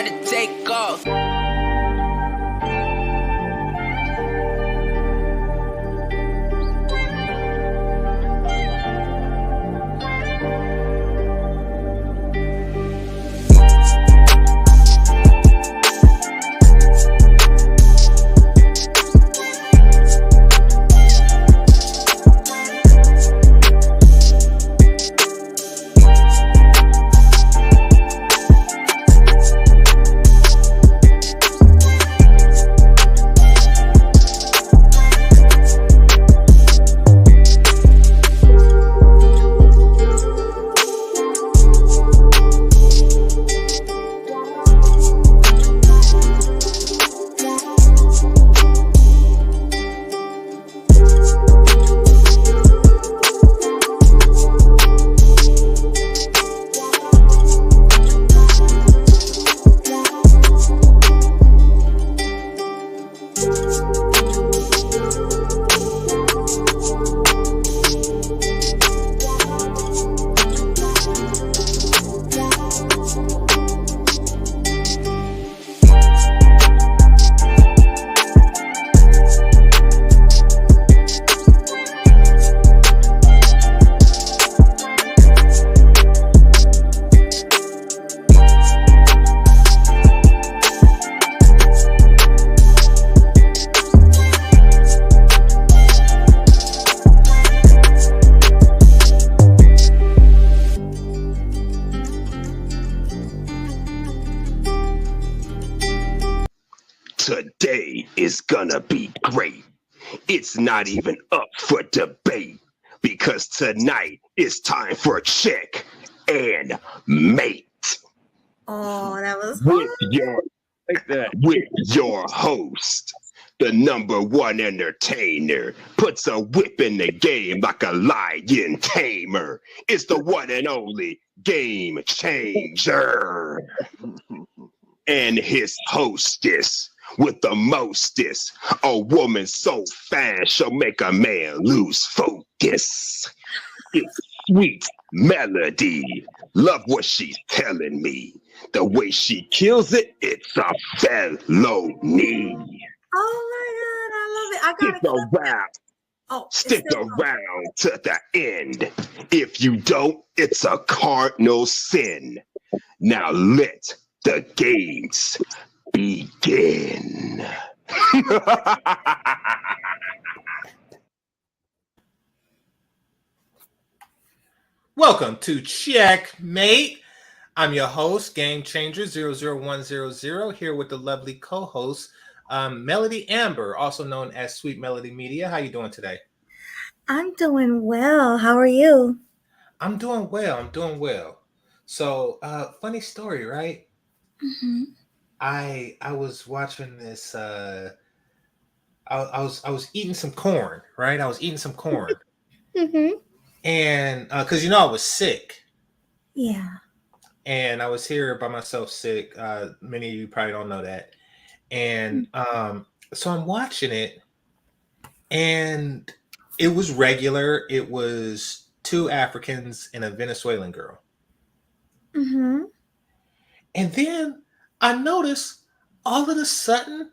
about to take off. Today is gonna be great. It's not even up for debate because tonight it's time for check and mate. Oh, that was with your host, the number one entertainer, puts a whip in the game like a lion tamer. It's the one and only game changer. And his hostess with the mostest, a woman so fast she'll make a man lose focus. It's Sweet Melody. Love what she's telling me. The way she kills it, it's a felony. Oh my God, I love it. I gotta Stick around to the end. If you don't, it's a cardinal sin. Now let the games begin. Welcome to Checkmate. I'm your host, Game Changer 00100, here with the lovely co-host, Melody Amber, also known as Sweet Melody Media. How you doing today? I'm doing well. How are you? I'm doing well. So, funny story, right? Mm-hmm. I was watching this. I was eating some corn, right? I was eating some corn, Mm-hmm. and because I was sick. Yeah. And I was here by myself sick. Many of you probably don't know that. And so I'm watching it, and it was regular. It was 2 Africans and a Venezuelan girl. Mm-hmm. And then I noticed all of a sudden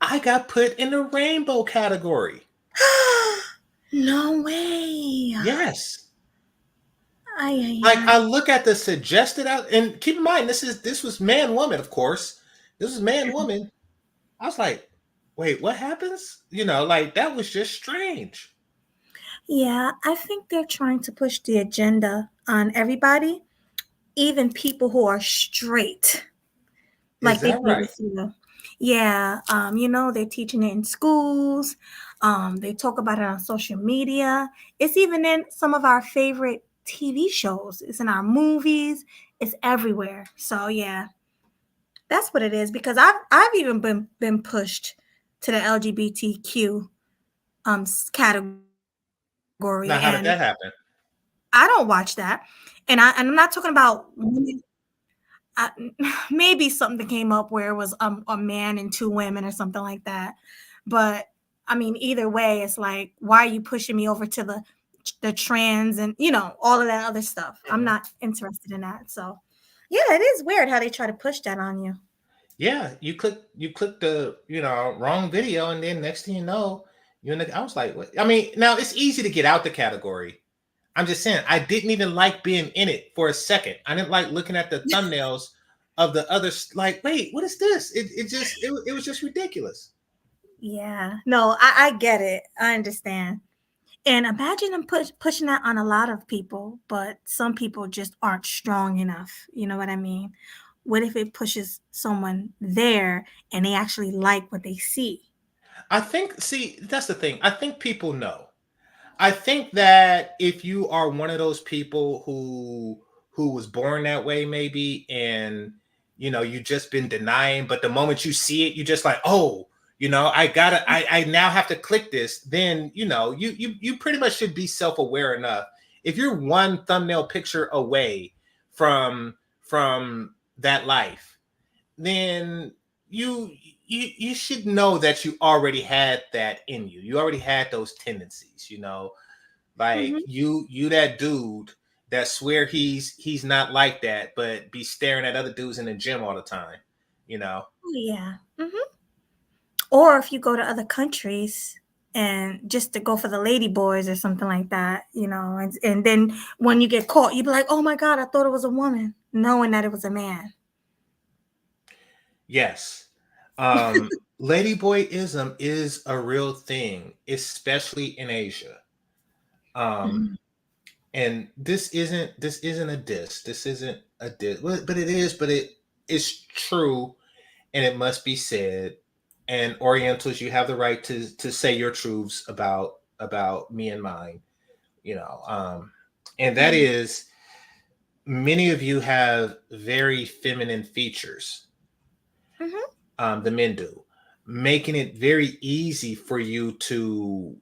I got put in the rainbow category. No way. Yes. Like I look at the suggested out, and keep in mind this was man woman, of course. This was man woman. I was like, wait, what happens? That was just strange. Yeah, I think they're trying to push the agenda on everybody, even people who are straight. Is that right? Yeah, they're teaching it in schools. They talk about it on social media. It's even in some of our favorite TV shows. It's in our movies. It's everywhere. So yeah, that's what it is. Because I've even been pushed to the LGBTQ category. Now, how did that happen? I don't watch that, and I'm not talking about women. Maybe something came up where it was a man and 2 women or something like that. But I mean, either way, it's like, why are you pushing me over to the trans and all of that other stuff? I'm not interested in that. So yeah, it is weird how they try to push that on you. Yeah, you click the wrong video, and then next thing you know, I was like, what? I mean, now it's easy to get out the category. I'm just saying, I didn't even like being in it for a second. I didn't like looking at the thumbnails of the others. Like, wait, what is this? It was just ridiculous. Yeah. No, I get it. I understand. And imagine them pushing that on a lot of people, but some people just aren't strong enough. You know what I mean? What if it pushes someone there and they actually like what they see? I think, see, that's the thing. I think people know. I think that if you are one of those people who was born that way, maybe, and you just been denying, but the moment you see it, you just like, oh, I now have to click this. Then you pretty much should be self-aware enough. If you're one thumbnail picture away from that life, then you should know that you already had that in you. You already had those tendencies, like Hmm. you that dude that swear he's not like that, but be staring at other dudes in the gym all the time, you know. Yeah. Or if you go to other countries and just to go for the lady boys or something like that, and then when you get caught, you be like, oh my God, I thought it was a woman, knowing that it was a man. Yes. Ladyboyism is a real thing, especially in Asia. Um, Mhm. and this isn't a diss. This isn't a diss, but it is. But it is true, and it must be said. And Orientals, you have the right to say your truths about me and mine. And that Mhm. is, many of you have very feminine features. Mhm. The men do, making it very easy for you to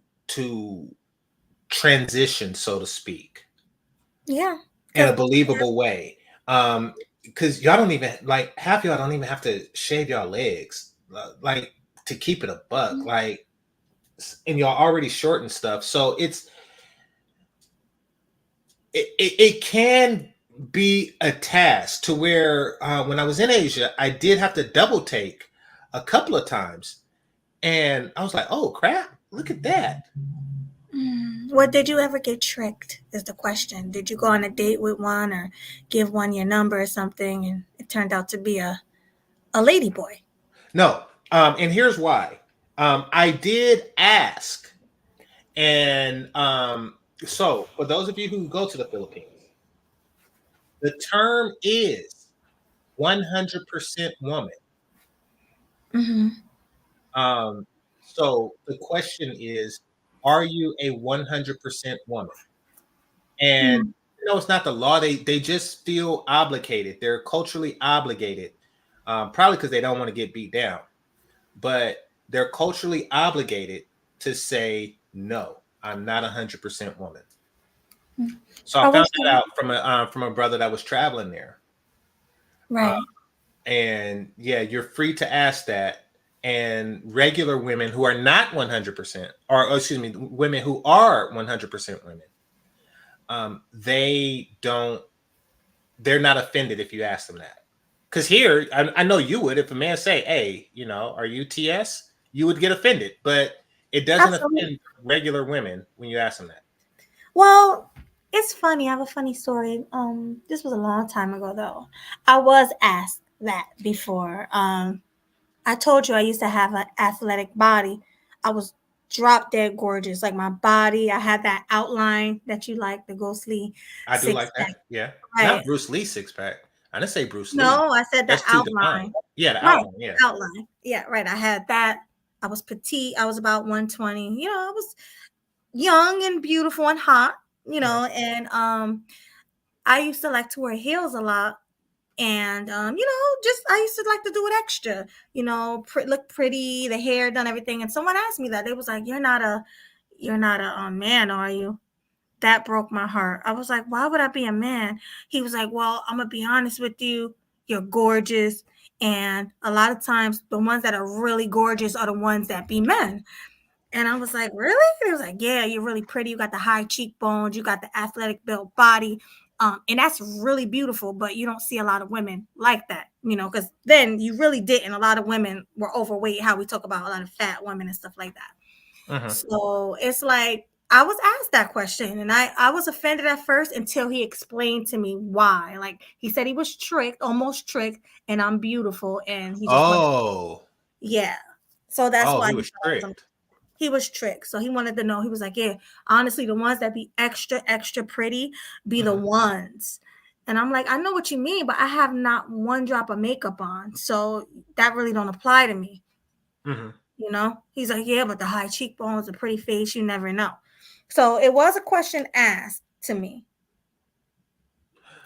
transition, so to speak, Yeah. in a 'Cause- believable way. Because y'all don't even, like, half y'all don't even have to shave y'all legs, like, to keep it a buck, like, and y'all already short and stuff. So it can be a task to where, when I was in Asia, I did have to double take a couple of times, and I was like, oh crap, look at that. Well, did you ever get tricked? Is the question. Did you go on a date with one or give one your number or something, and it turned out to be a lady boy? No, and here's why. I did ask, and so for those of you who go to the Philippines, the term is 100% woman. Mm-hmm. Um, so the question is, are you a 100% woman? And Mm. it's not the law. They just feel obligated. They're culturally obligated, probably because they don't want to get beat down. But they're culturally obligated to say no. I'm not 100% woman. So I I found wish. that out from a brother that was traveling there. Uh, Right. and yeah, you're free to ask that. And regular women who are not 100%, or excuse me, women who are 100% women, they don't. They're not offended if you ask them that. Because here, I know you would, if a man say, "Hey, are you TS?" You would get offended, but it doesn't Absolutely. offend regular women when you ask them that. Well, it's funny. I have a funny story. This was a long time ago though. I was asked that before. I told you I used to have an athletic body. I was drop dead gorgeous. Like my body, I had that outline that you like, the ghostly I do six like pack. that. Yeah, not Right. Bruce Lee six pack. I didn't say Bruce Lee. No, I said the That's too defined. outline. Yeah, the Right. outline. Yeah. Outline. Yeah, right. I had that. I was petite. I was about 120. I was young and beautiful and hot, Right. and I used to like to wear heels a lot. And just I used to like to do it extra, look pretty, the hair done, everything. And someone asked me that. They was like, you're not a man, are you? That broke my heart. I was like, why would I be a man? He was like, well, I'm gonna be honest with you, you're gorgeous. And a lot of times the ones that are really gorgeous are the ones that be men. And I was like, really? And he was like, yeah, you're really pretty. You got the high cheekbones. You got the athletic built body. And that's really beautiful, but you don't see a lot of women like that, because then you really didn't. A lot of women were overweight, how we talk about a lot of fat women and stuff like that. So it's like, I was asked that question, and I was offended at first until he explained to me why. Like, he said he was tricked, almost tricked, and I'm beautiful, and he just yeah. So that's why he was tricked. He was tricked. So he wanted to know. He was like, yeah, honestly, the ones that be extra, extra pretty be the ones. And I'm like, I know what you mean, but I have not one drop of makeup on. So that really don't apply to me. He's like, yeah, but the high cheekbones, the pretty face, you never know. So it was a question asked to me.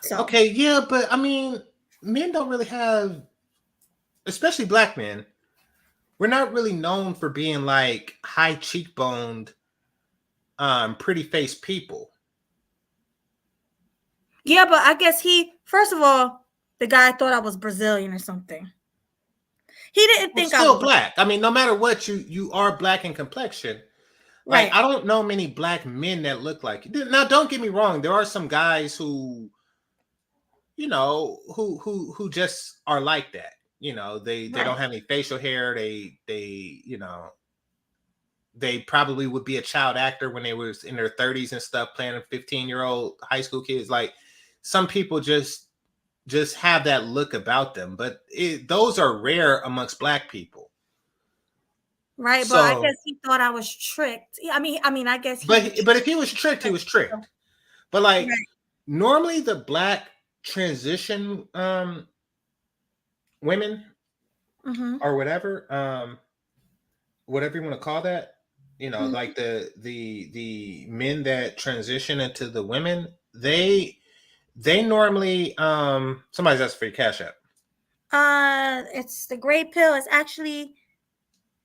So okay, yeah, but I mean, men don't really have, especially black men, we're not really known for being like high cheekboned, pretty faced people. Yeah, but I guess first of all, the guy thought I was Brazilian or something. He didn't think I was still black. I mean, no matter what, you are black in complexion. Like, I don't know many black men that look like you. Now, don't get me wrong. There are some guys who, who just are like that. They don't have any facial hair. They probably would be a child actor when they was in their 30s and stuff, playing 15-year-old high school kids. Like, some people just have that look about them, but those are rare amongst black people. Right, so, but I guess he thought I was tricked. I mean, I guess. But if he was tricked, he was tricked. But like, normally the black transition women or whatever you want to call that, like the men that transition into the women, they normally somebody's asking for your Cash App. It's the gray pill. It's actually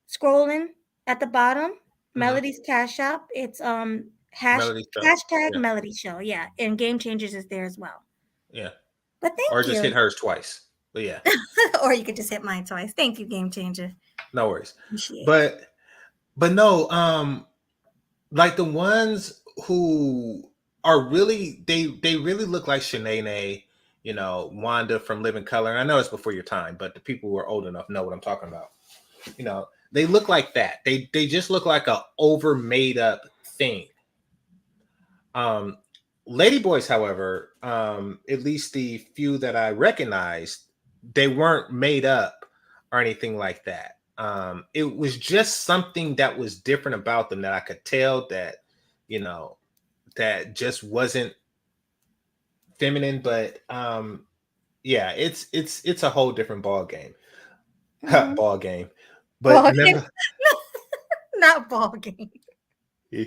scrolling at the bottom. Melody's Cash App. It's hashtag Melody Show. Yeah, and Game Changers is there as well. Yeah, but thank you. Or just hit hers twice. But yeah, or you could just hit mine twice. Thank you, Game Changer. No worries. But no, like the ones who are really they really look like Shanae, Wanda from Living Color. And I know it's before your time, but the people who are old enough know what I'm talking about. They look like that. They just look like a over made up thing. Ladyboys, however, at least the few that I recognized, they weren't made up or anything like that. It was just something that was different about them that I could tell that, that just wasn't feminine. But yeah, it's a whole different ball game. Ball game. But ball game. Not ball game. Yeah,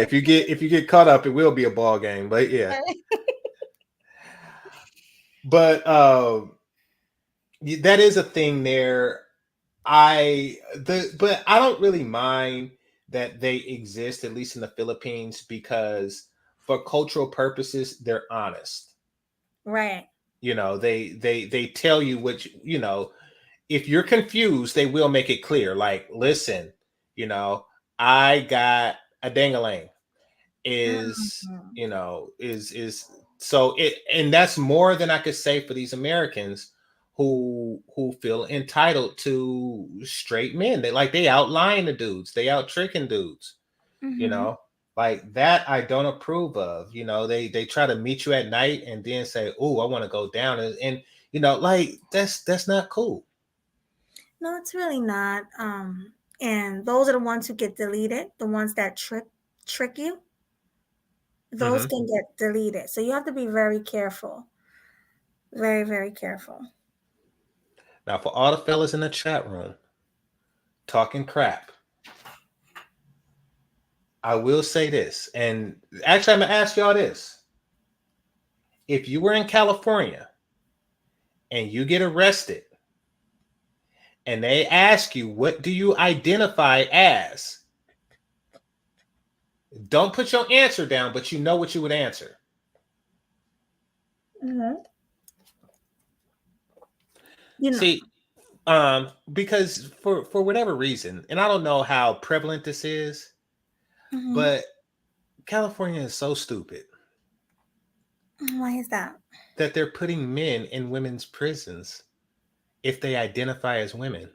if you get caught up, it will be a ball game. But yeah. But that is a thing there. But I don't really mind that they exist, at least in the Philippines, because for cultural purposes, they're honest. Right. They tell you what if you're confused, they will make it clear. Like, listen, I got a dang-a-lang is so it, and that's more than I could say for these Americans who feel entitled to straight men. They out lying to dudes, they out tricking dudes, like that. I don't approve of. They try to meet you at night and then say, oh, I want to go down, and like that's not cool. No, it's really not. And those are the ones who get deleted, the ones that trick you. Those can get deleted. So you have to be very careful. Very, very careful. Now, for all the fellas in the chat room talking crap, I will say this. And actually, I'm going to ask y'all this. If you were in California and you get arrested and they ask you, what do you identify as? Don't put your answer down, but you know what you would answer. See, because for whatever reason, and I don't know how prevalent this is, but California is so stupid. Why is that? That they're putting men in women's prisons if they identify as women.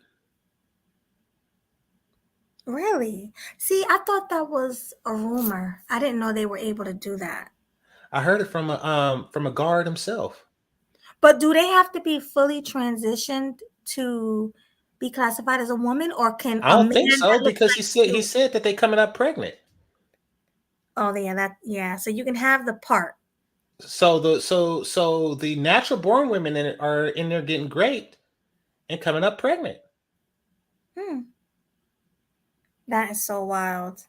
Really? See, I thought that was a rumor. I didn't know they were able to do that. I heard it from a guard himself. But do they have to be fully transitioned to be classified as a woman, or can I a don't man think so that looks because like he you? said that they coming up pregnant. Oh, yeah. So you can have the part. So the natural born women are in there getting great and coming up pregnant. Hmm. That is so wild.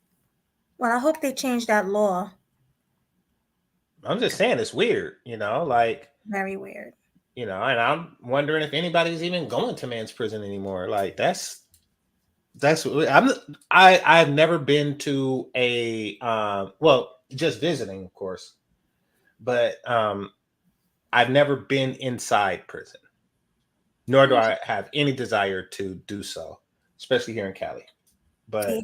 Well, I hope they change that law. I'm just saying it's weird, like, Very weird. and I'm wondering if anybody's even going to man's prison anymore. Like I've never been to a well, just visiting, of course, but I've never been inside prison, nor do I have any desire to do so, especially here in Cali. But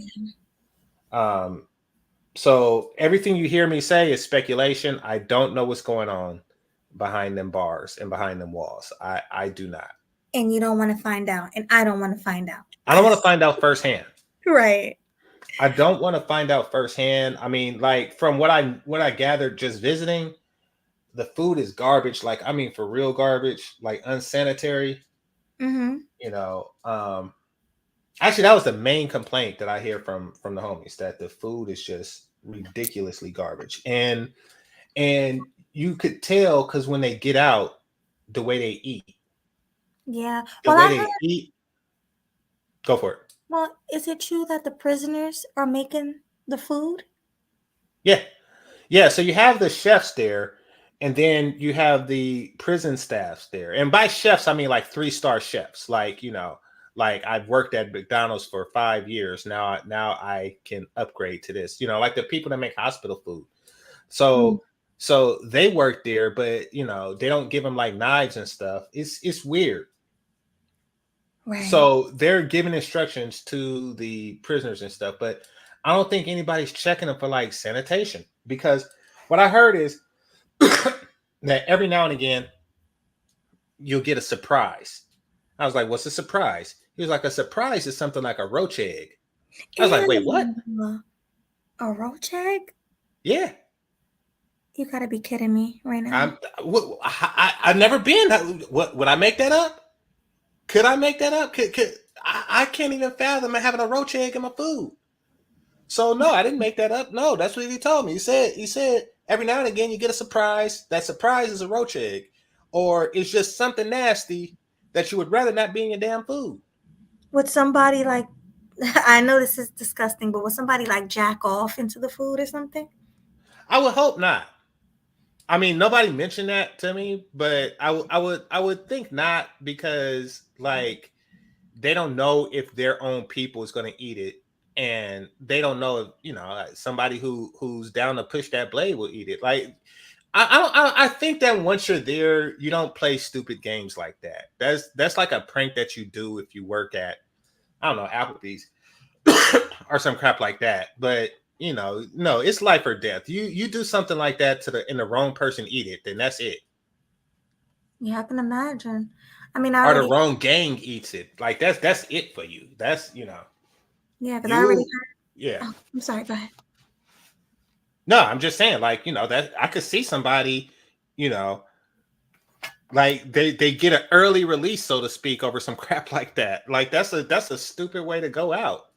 so everything you hear me say is speculation. I don't know what's going on behind them bars and behind them walls. I do not. And you don't want to find out, and I don't want to find out. I don't want to find out firsthand. Right. I don't want to find out firsthand. I mean, like from what I gathered just visiting, the food is garbage. Like, I mean, for real garbage, like unsanitary. Mm-hmm. Actually, that was the main complaint that I hear from the homies, that the food is just ridiculously garbage, and you could tell because when they get out, the way they eat. Yeah. The way they eat. Go for it. Well, is it true that the prisoners are making the food? Yeah. Yeah. So you have the chefs there, and then you have the prison staffs there. And by chefs, I mean like 3-star chefs. Like, like I've worked at McDonald's for 5 years. Now I can upgrade to this, like the people that make hospital food. So they work there, but they don't give them like knives and stuff. It's weird. Right. So they're giving instructions to the prisoners and stuff, but I don't think anybody's checking them for like sanitation, because what I heard is that every now and again you'll get a surprise. I was like, what's a surprise? He was like, a surprise is something like a roach egg. I was like, wait, what? A roach egg? Yeah. You gotta be kidding me right now. I've never been. What, would I make that up? Could I make that up? I can't even fathom having a roach egg in my food. So no, I didn't make that up. No, that's what he told me. He said every now and again you get a surprise. That surprise is a roach egg, or it's just something nasty that you would rather not be in your damn food. Would somebody like, I know this is disgusting, but would somebody like jack off into the food or something? I would hope not. I mean, nobody mentioned that to me, but I would think not, because like they don't know if their own people is going to eat it, and they don't know if somebody who's down to push that blade will eat it. Like I think that once you're there, you don't play stupid games like that. That's like a prank that you do if you work at, I don't know, Applebee's or some crap like that. But no, it's life or death. You do something like that and the wrong person eat it, then that's it. Yeah, I can imagine. I mean, or the wrong gang eats it. Like that's it for you. That's Yeah, because I already heard. Yeah. Oh, I'm sorry. Go ahead. No, I'm just saying, like, that I could see somebody, like they get an early release, so to speak, over some crap like that. Like that's a stupid way to go out.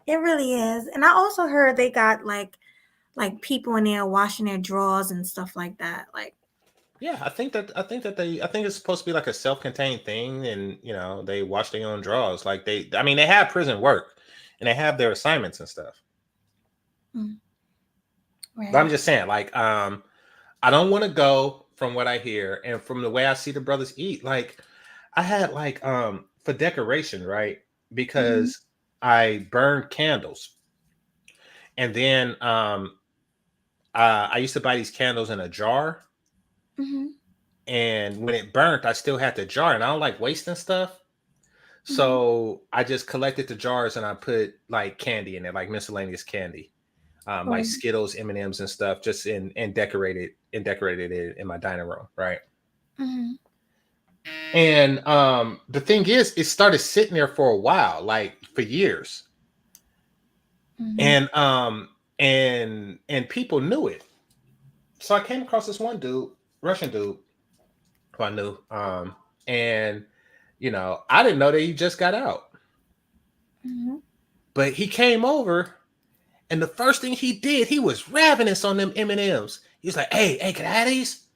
It really is. And I also heard they got like people in there washing their drawers and stuff like that. Like, yeah, I think it's supposed to be like a self-contained thing, and they wash their own drawers. Like they have prison work and they have their assignments and stuff. Right. But I'm just saying, like, I don't want to go, from what I hear and from the way I see the brothers eat. Like, I had like for decoration, right? Because I burned candles, and then I used to buy these candles in a jar, and when it burnt, I still had the jar, and I don't like wasting stuff. So I just collected the jars and I put like candy in it, like miscellaneous candy, like Skittles, M&Ms, and stuff, just and decorated and decorated it in my dining room, right? Mhm. And the thing is, it started sitting there for a while, like for years. Mhm. And people knew it. So I came across this one dude, Russian dude, who I knew. And I didn't know that he just got out. Mhm. But he came over, and the first thing he did, he was ravenous on them M&Ms. He was like, hey, can I have these?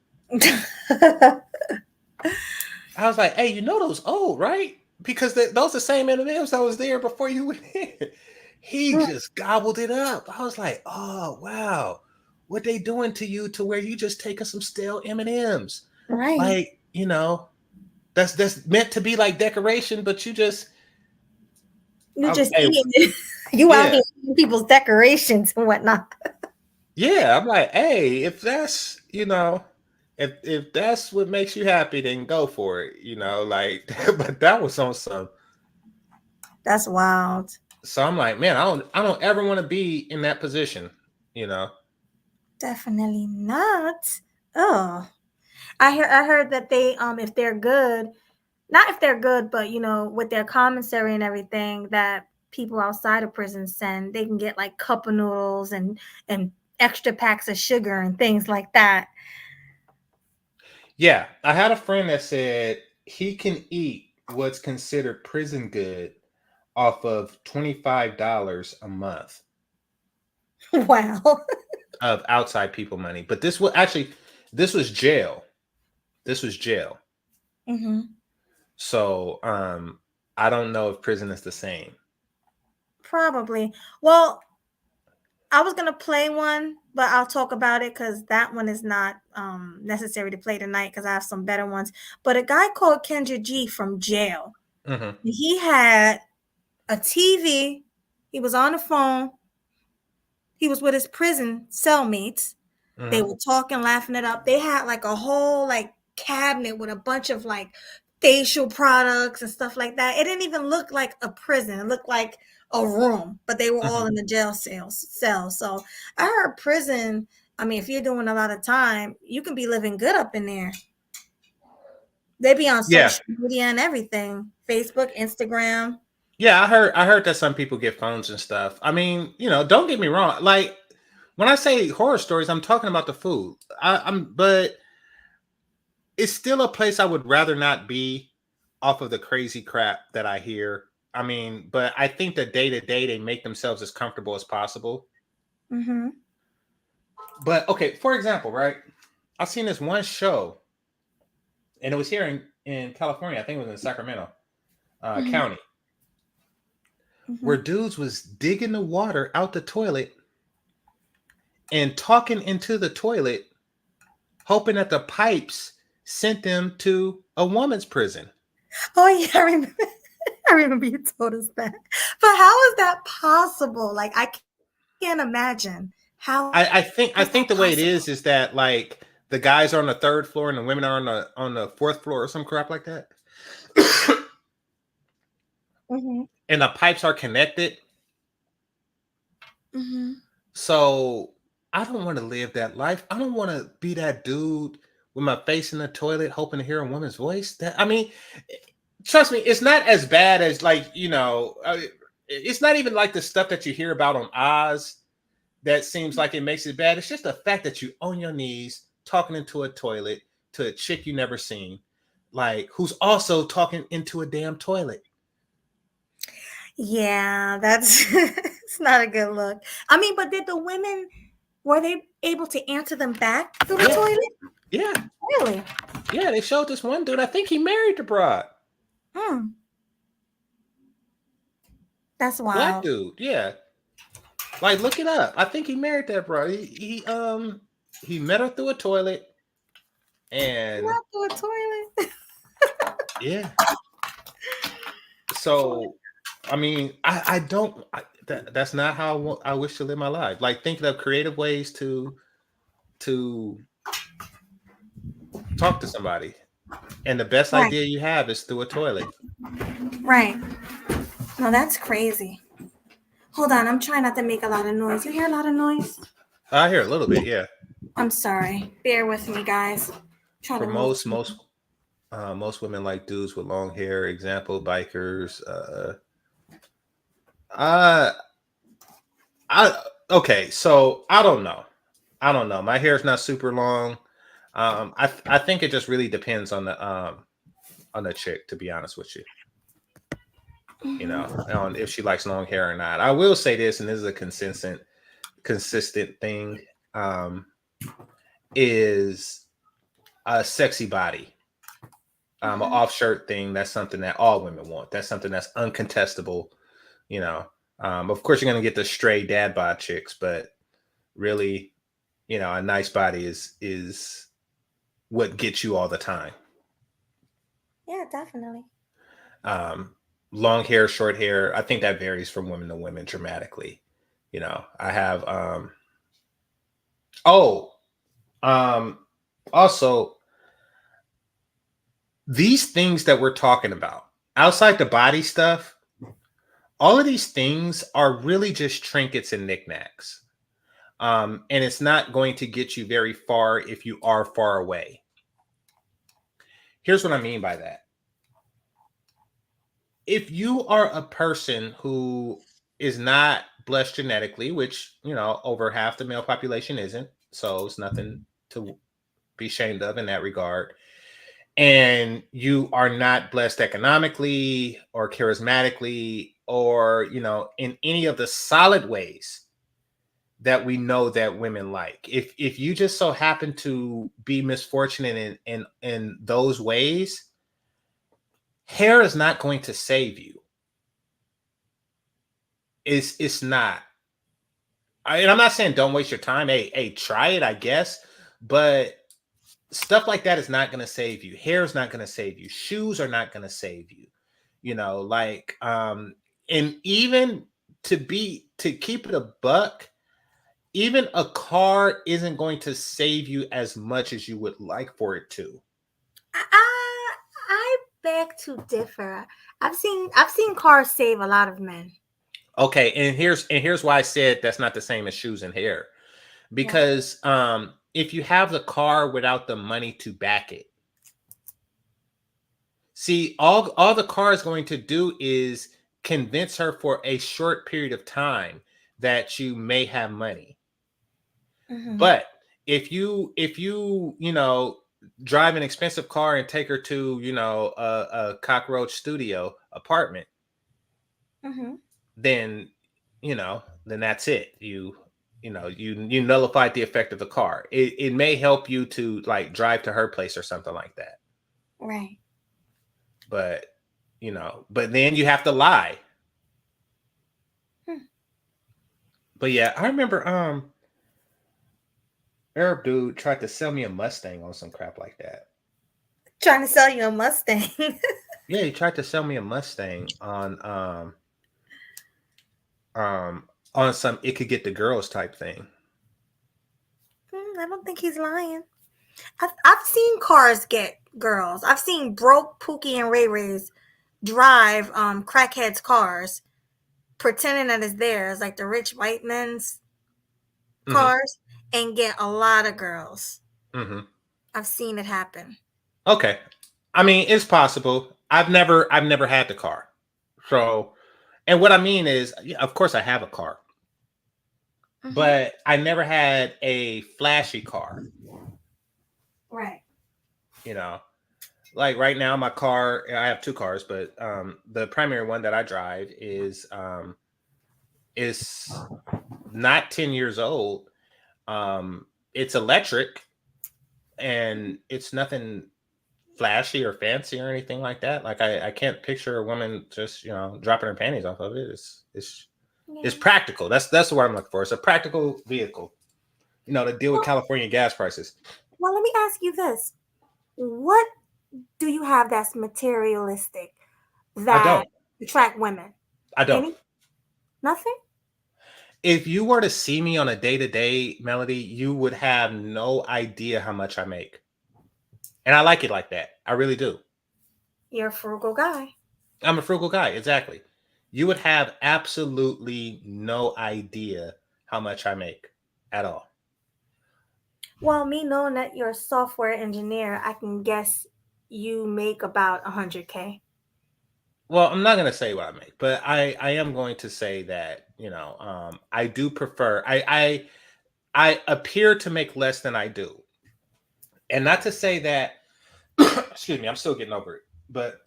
I was like, hey, those old, right? Because those the same M&Ms that was there before you went in. He just gobbled it up. I was like, oh, wow. What they doing to you to where you just taking some stale M&Ms? Right. Like, that's meant to be like decoration, but you just... You just hey, eating it. You out yeah. here eating people's decorations and whatnot. Yeah, I'm like, hey, if that's, if that's what makes you happy, then go for it, like, but that was on some. That's wild. So I'm like, man, I don't ever want to be in that position, Definitely not. Oh, I heard that they if they're good, not if they're good, but with their commissary and everything that people outside of prison send, they can get like cup of noodles and extra packs of sugar and things like that. Yeah, I had a friend that said he can eat what's considered prison good off of $25 a month Wow. of outside people money. But this was jail. This was jail. Mm-hmm. So I don't know if prison is the same. Probably. Well, I was gonna play one, but I'll talk about it because that one is not necessary to play tonight because I have some better ones. But a guy called Kendra G from jail. Mm-hmm. He had a TV. He was on the phone. He was with his prison cellmates. Mm-hmm. They were talking, laughing it up. They had like a whole like cabinet with a bunch of like facial products and stuff like that. It didn't even look like a prison. It looked like a room, but they were all in the jail cell. So I heard prison. I mean, if you're doing a lot of time, you can be living good up in there. They be on Yeah. social media and everything, Facebook, Instagram. Yeah, I heard that some people get phones and stuff. I mean, don't get me wrong. Like when I say horror stories, I'm talking about the food. But it's still a place I would rather not be off of the crazy crap that I hear. I mean, but I think that day to day they make themselves as comfortable as possible. Mm-hmm. But okay, for example, right? I've seen this one show, and it was here in California. I think it was in Sacramento County, where dudes was digging the water out the toilet and talking into the toilet, hoping that the pipes sent them to a woman's prison. Oh yeah, I remember you told us that. But how is that possible? Like I can't imagine how. I think the way it is that like the guys are on the third floor and the women are on the fourth floor or some crap like that. Mm-hmm. And the pipes are connected. Mm-hmm. So I don't want to live that life. I don't want to be that dude with my face in the toilet hoping to hear a woman's voice. Trust me, it's not as bad as it's not even like the stuff that you hear about on Oz that seems like it makes it bad. It's just the fact that you on your knees talking into a toilet to a chick you never seen, like who's also talking into a damn toilet. Yeah, that's it's not a good look. I mean, but were they able to answer them back through the toilet? Yeah. Really? Yeah, they showed this one dude. I think he married the broad. That's wild. Black dude, yeah. Like, look it up. I think he married that broad. He met her through a toilet, and not through a toilet. Yeah. So, I mean, I don't. That's not how I wish to live my life. Like thinking of creative ways to talk to somebody, and the best idea you have is through a toilet. Right. No, that's crazy. Hold on, I'm trying not to make a lot of noise. You hear a lot of noise? I hear a little bit, yeah. I'm sorry. Bear with me, guys. Trying For to move. most women like dudes with long hair. Example, bikers. Uh, okay. So I don't know. My hair is not super long. I think it just really depends on the chick, to be honest with you. You know, on if she likes long hair or not. I will say this, and this is a consistent thing, is a sexy body. An off shirt thing. That's something that all women want. That's something that's uncontestable. You know, of course you're gonna get the stray dad bod chicks, but really, you know, a nice body is what gets you all the time. Yeah, definitely. Long hair, short hair, I think that varies from women to women dramatically. You know, I have also these things that we're talking about outside the body stuff, all of these things are really just trinkets and knickknacks. And it's not going to get you very far if you are far away. Here's what I mean by that. If you are a person who is not blessed genetically, which, you know, over half the male population isn't, so it's nothing to be ashamed of in that regard, and you are not blessed economically or charismatically or, you know, in any of the solid ways that we know that women like, if you just so happen to be misfortunate in those ways, hair is not going to save you. It's not. And I'm not saying don't waste your time. Hey, try it, I guess. But stuff like that is not going to save you. Hair is not going to save you. Shoes are not going to save you. You know, like, and even to keep it a buck, even a car isn't going to save you as much as you would like for it to. I beg to differ. I've seen cars save a lot of men. Okay, and here's why I said that's not the same as shoes and hair. Because if you have the car without the money to back it, see, all the car is going to do is convince her for a short period of time that you may have money. Mm-hmm. But if you you know, drive an expensive car and take her to, you know, a cockroach studio apartment, then, you know, then that's it. You nullified the effect of the car. It may help you to like drive to her place or something like that. Right. But, you know, but then you have to lie. But yeah, I remember Arab dude tried to sell me a Mustang on some crap like that. Trying to sell you a Mustang? Yeah, he tried to sell me a Mustang on some it could get the girls type thing. I don't think he's lying. I've seen cars get girls. I've seen broke Pookie and Ray Rays drive crackheads' cars, pretending that it's theirs, like the rich white men's cars, and get a lot of girls. I've seen it happen. Okay, I mean, it's possible. I've never had the car, so, and what I mean is, of course, I have a car, but I never had a flashy car. Right. You know, like right now, my car, I have two cars, but the primary one that I drive is not 10 years old. It's electric, and it's nothing flashy or fancy or anything like that. Like I can't picture a woman just, you know, dropping her panties off of it. It's practical. That's what I'm looking for. It's a practical vehicle, you know, to deal with California gas prices. Well, let me ask you this: what do you have that's materialistic that attract women? I don't. Nothing? If you were to see me on a day-to-day, Melody, you would have no idea how much I make. And I like it like that. I really do. You're a frugal guy. I'm a frugal guy. Exactly. You would have absolutely no idea how much I make at all. Well, me knowing that you're a software engineer, I can guess you make about 100K. Well, I'm not going to say what I make, but I am going to say that, I do prefer, I appear to make less than I do. And not to say that, excuse me, I'm still getting over it, but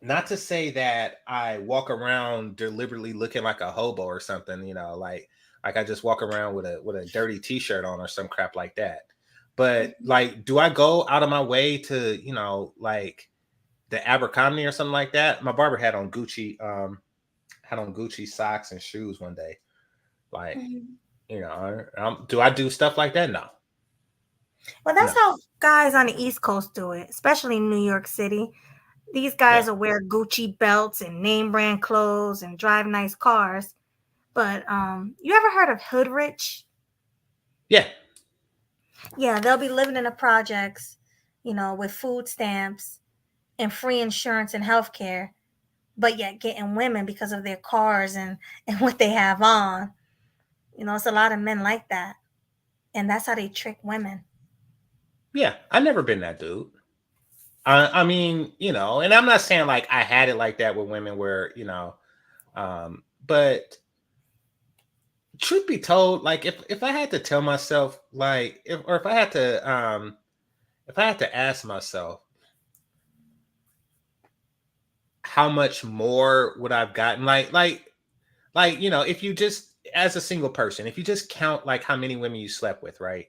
not to say that I walk around deliberately looking like a hobo or something, like I just walk around with a dirty t-shirt on or some crap like that. But like, do I go out of my way to, like the Abercrombie or something like that? My barber had on Gucci socks and shoes one day. Like, do I do stuff like that? No. Well, that's No. how guys on the East Coast do it, especially in New York City. These guys Yeah. will wear Gucci belts and name brand clothes and drive nice cars. But you ever heard of hood rich? Yeah. Yeah, they'll be living in the projects, with food stamps and free insurance and health care, but yet getting women because of their cars and what they have on. It's a lot of men like that. And that's how they trick women. Yeah. I've never been that dude. I mean, and I'm not saying like I had it like that with women where, but truth be told, like if I had to tell myself, like if I had to ask myself how much more would I've gotten, like if you just, as a single person, if you just count like how many women you slept with, right?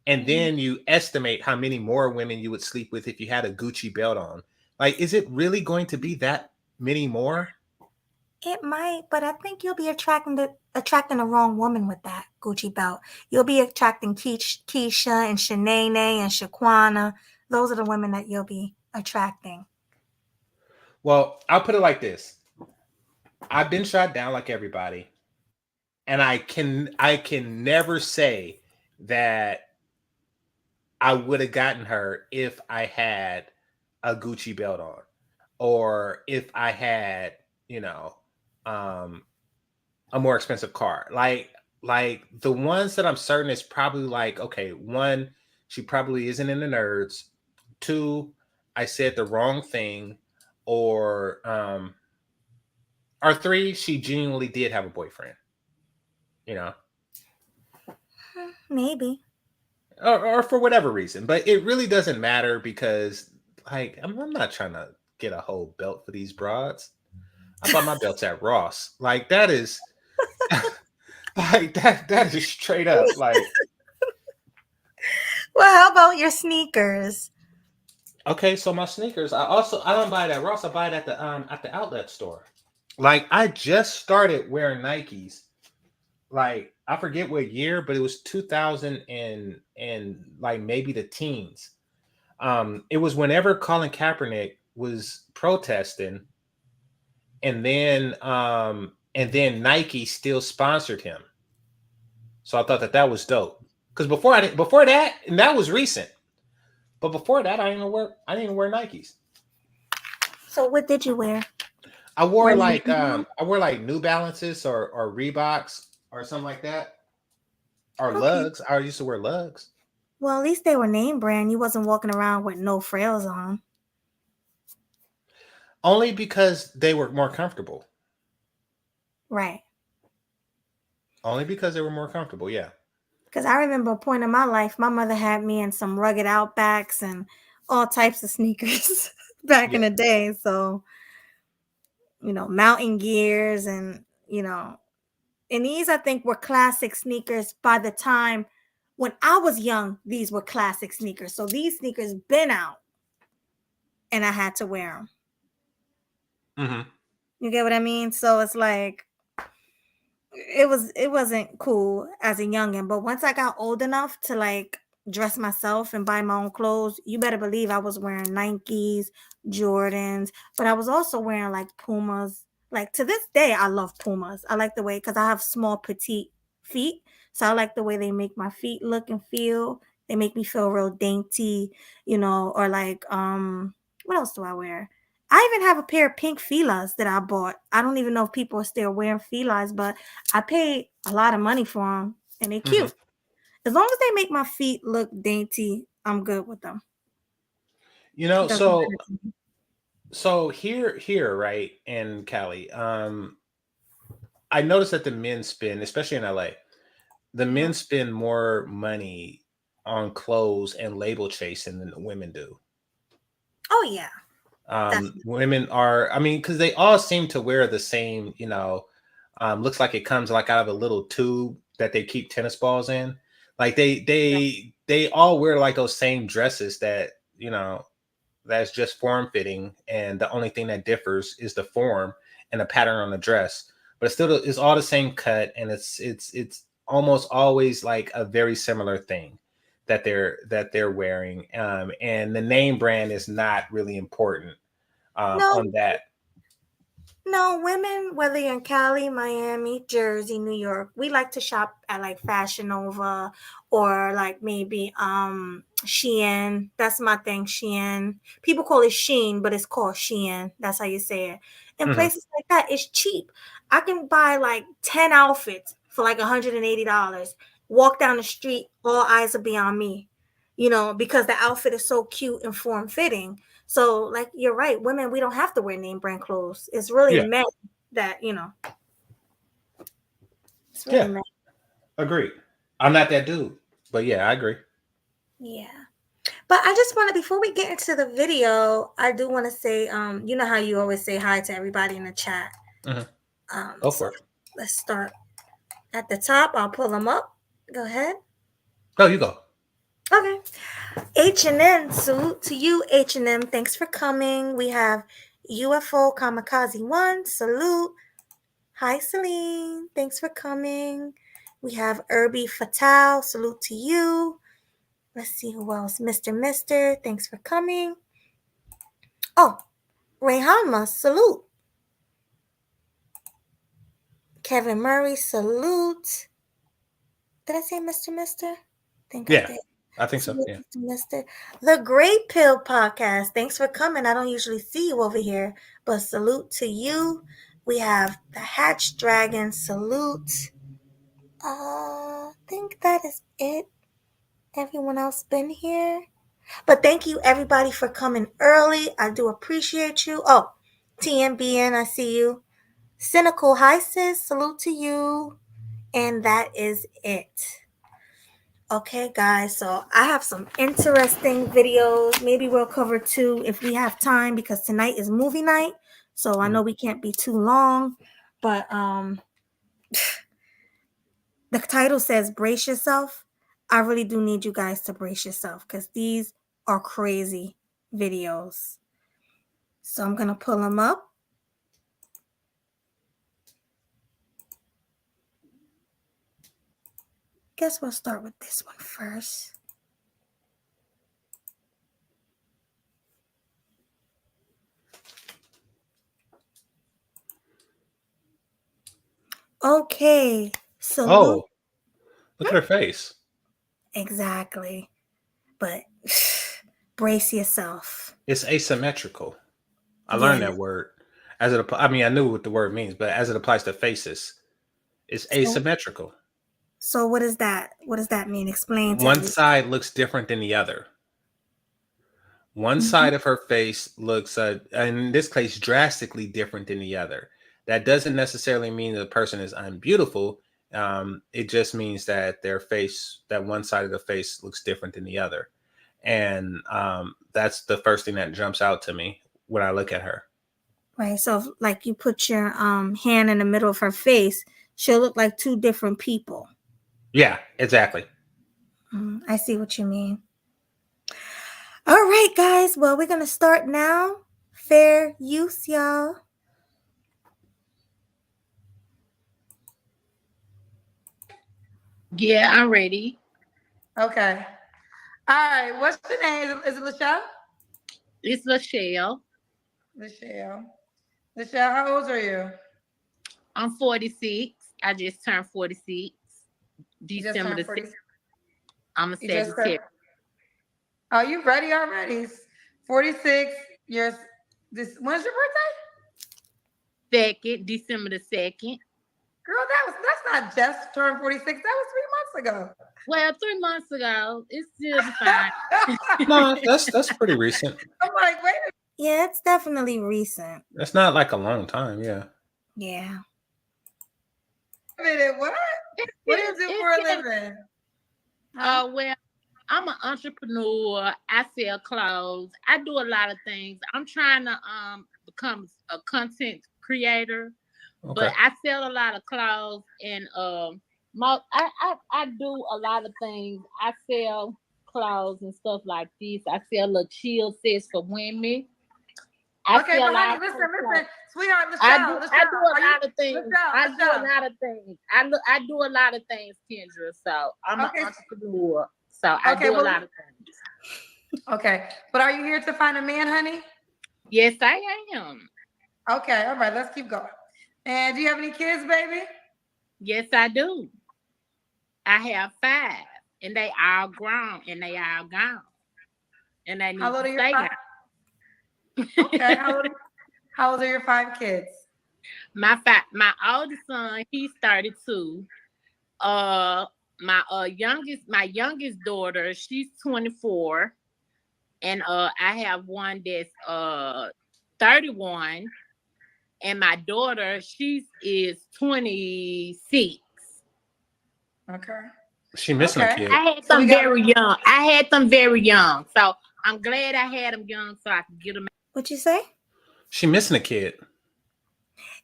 And then you estimate how many more women you would sleep with if you had a Gucci belt on. Like, is it really going to be that many more? It might, but I think you'll be attracting the wrong woman with that Gucci belt. You'll be attracting Keisha and Shanae and Shaquana. Those are the women that you'll be attracting. Well, I'll put it like this. I've been shot down like everybody. And I can never say that I would have gotten her if I had a Gucci belt on, or if I had, a more expensive car. Like the ones that I'm certain is probably like, okay, one, she probably isn't in the nerds. Two, I said the wrong thing, or three, she genuinely did have a boyfriend. Maybe. Or for whatever reason, but it really doesn't matter because, like, I'm not trying to get a whole belt for these broads. I bought my belts at Ross. Like, that is, like that is straight up like. Well, how about your sneakers? Okay, so my sneakers, I don't buy it at Ross. I buy it at the outlet store. Like, I just started wearing Nikes. Like, I forget what year, but it was 2000 and like maybe the teens. It was whenever Colin Kaepernick was protesting, and then Nike still sponsored him. So I thought that was dope. Because before that, and that was recent. But before that, I didn't even wear Nikes. So what did you wear? I wore New Balances or Reeboks or something like that. Or Lugs. I used to wear Lugs. Well, at least they were name brand. You wasn't walking around with no frills on. Only because they were more comfortable. Right. Only because they were more comfortable, yeah. Because I remember a point in my life, my mother had me in some rugged Outbacks and all types of sneakers back in the day. So, mountain gears and these I think were classic sneakers by the time when I was young. These were classic sneakers. So these sneakers been out and I had to wear them. Mm-hmm. You get what I mean? So it's like, it wasn't cool as a youngin', but once I got old enough to like dress myself and buy my own clothes, you better believe I was wearing Nikes, Jordans, but I was also wearing like Pumas. Like, to this day, I love Pumas. I like the way, because I have small, petite feet, so I like the way they make my feet look and feel. They make me feel real dainty, or like, what else do I wear? I even have a pair of pink Filas that I bought. I don't even know if people are still wearing Filas, but I paid a lot of money for them, and they're cute. As long as they make my feet look dainty, I'm good with them. You know, Doesn't matter to me. so here, right, in Cali, I noticed that the men spend, especially in LA, the men spend more money on clothes and label chasing than the women do. Oh yeah, definitely. Women are, I mean, because they all seem to wear the same, looks like it comes like out of a little tube that they keep tennis balls in. Like Yeah. they all wear like those same dresses that, that's just form fitting, and the only thing that differs is the form and the pattern on the dress. But it's all the same cut, and it's almost always like a very similar thing that they're wearing. And the name brand is not really important No, on that. no, women, whether you're in Cali, Miami, Jersey, New York, we like to shop at like Fashion Nova or like maybe Shein. That's my thing, Shein. People call it Sheen, but it's called Shein. That's how you say it. In Mhm. places like that, it's cheap. I can buy like 10 outfits for like $180. Walk down the street, all eyes will be on me, because the outfit is so cute and form fitting. So, like, you're right. Women, we don't have to wear name brand clothes. It's really Yeah, men that, it's really yeah, men. agreed. I'm not that dude, but yeah, I agree. Yeah. But I just want to, before we get into the video, I do want to say, you know how you always say hi to everybody in the chat. Mhm. Go So for it. let's start at the top. I'll pull them up. Go ahead. No, you go. Okay. H&M, salute to you, H&M. Thanks for coming. We have UFO Kamikaze 1, salute. Hi, Celine. Thanks for coming. We have Irby Fatal. Salute to you. Let's see who else. Mister. Thanks for coming. Oh, Rayhama. Salute. Kevin Murray. Salute. Did I say Mister? I think I Yeah, did. I think so. Salute Yeah. to Mister. The Great Pill Podcast. Thanks for coming. I don't usually see you over here, but salute to you. We have the Hatch Dragon. Salute. I think that is it. Everyone else been here? But thank you everybody for coming early. I do appreciate you. Oh, TMBN, I see you. Cynical, hi sis, salute to you. And that is it. Okay, guys, so I have some interesting videos. Maybe we'll cover 2 if we have time because tonight is movie night. So I know we can't be too long, but the title says brace yourself. I really do need you guys to brace yourself because these are crazy videos. So I'm going to pull them up. Guess we'll start with this one first. Okay. Salute. Oh, look at her face. Exactly. But brace yourself. It's asymmetrical. I Yeah. learned that word. I mean, I knew what the word means, but as it applies to faces, it's asymmetrical. So what is that? What does that mean? Explain to One me. side looks different than the other. One Mhm. side of her face looks, in this case, drastically different than the other. That doesn't necessarily mean the person is unbeautiful. It just means that that one side of the face looks different than the other. And that's the first thing that jumps out to me when I look at her. Right. So if, like you put your hand in the middle of her face, she'll look like 2 different people. Yeah, exactly. I see what you mean. All right, guys. Well, we're going to start now. Fair use, y'all. Yeah, I'm ready. Okay. All right. What's your name? Is it Lachelle? It's Lachelle. Lachelle. Lachelle, how old are you? I'm 46. I just turned 46. You just December turned the 40. 6th. I'm a You just Sagittarius. Are you ready already? 46 years. When's your birthday? 2nd, December the 2nd. Girl, that's not just turned 46. That was 3 months ago. Well, 3 months ago, it's still fine. No, that's pretty recent. I'm like, wait a Yeah, it's definitely recent. That's not like a long time. Yeah. Yeah. minute. What? What do you do for a It's still- living? Well, I'm an entrepreneur. I sell clothes. I do a lot of things. I'm trying to become a content creator, Okay. but I sell a lot of clothes and I do a lot of things. I sell clothes and stuff like this. I sell little chill sets for women. I Okay, sell but honey, all listen, kinds of listen, sweetheart, I Lachelle, do Lachelle, a are you- lot of things. Lachelle, I do a Lachelle. lot of things. I do a lot of things, Kendra. So I'm Okay. an entrepreneur. So I Okay, do well- a lot of things. Okay, but are you here to find a man, honey? Yes, I am. Okay, all right, let's keep going. And do you have any kids, baby? Yes, I do. I have 5, and they all grown, and they all gone, and they need How old to are your stay 5? gone. Okay, how old are your 5 kids? My oldest son, he's 32. My youngest daughter, she's 24, and I have one that's 31, and my daughter, she is 26. Okay. She missing Okay. a kid. I had So we them got- very young. I had them very young, so I'm glad I had them young so I could get them. What you say? She missing a kid.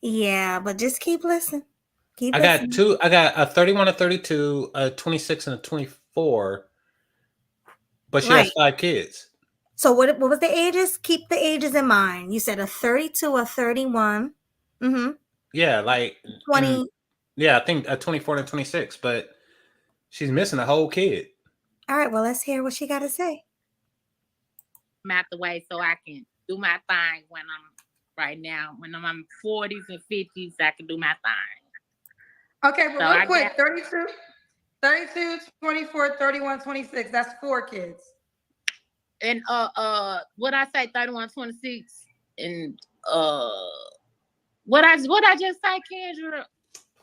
Yeah, but just keep listening. Keep I listening. got two. I got a 31, a 32, a 26, and a 24. But she has Right. 5 kids. So what was the ages? Keep the ages in mind. You said a 32, a 31. Mm-hmm. Yeah, like 20. yeah, I think a 24 and a 26. But she's missing a whole kid. All right, well, let's hear what she got to say. Out the way so I can do my thing when I'm right now. When I'm in 40s and 50s, I can do my thing. Okay, but So I real quick, got- 32, 24, 31, 26. That's 4 kids. And what I say, 31, 26, and what I just say, Kendra.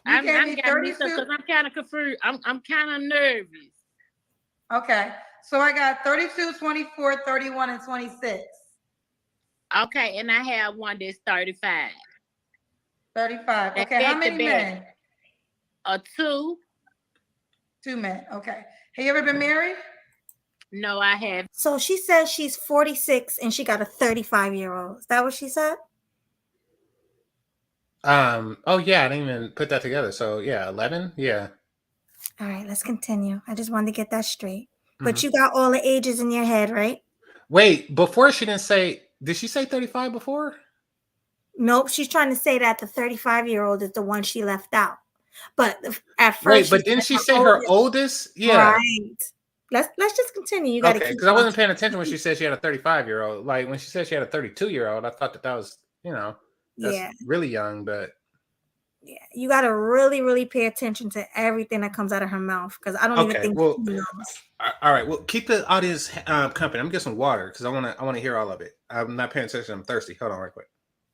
You gave me 32. because I'm kind of confused. I'm kind of nervous. Okay, so I got 32, 24, 31, and 26. Okay, and I have one that's 35. 35. That's Okay, how back to many back. men? A 2. 2 men. Okay. Have you ever been married? No, I have. So she says she's 46 and she got a 35-year-old. Is that what she said? Oh yeah, I didn't even put that together. So yeah, 11. Yeah. All right, let's continue. I just wanted to get that straight. But Mhm. you got all the ages in your head, right? Wait, before she didn't say. Did she say 35 before? Nope, she's trying to say that the 35-year-old is the one she left out. But at first, Wait, but didn't she say her oldest? Yeah. Right. Let's just continue. You got to Okay, keep. because I wasn't paying attention when she said she had a 35-year-old. Like when she said she had a 32-year-old, I thought that was, that's Yeah, really young. But yeah. You got to really, really pay attention to everything that comes out of her mouth because I don't even Okay, think well- she knows. all right, well, keep the audience company. I'm gonna get some water because I want to hear all of it. I'm not paying attention. I'm thirsty. Hold on, right quick.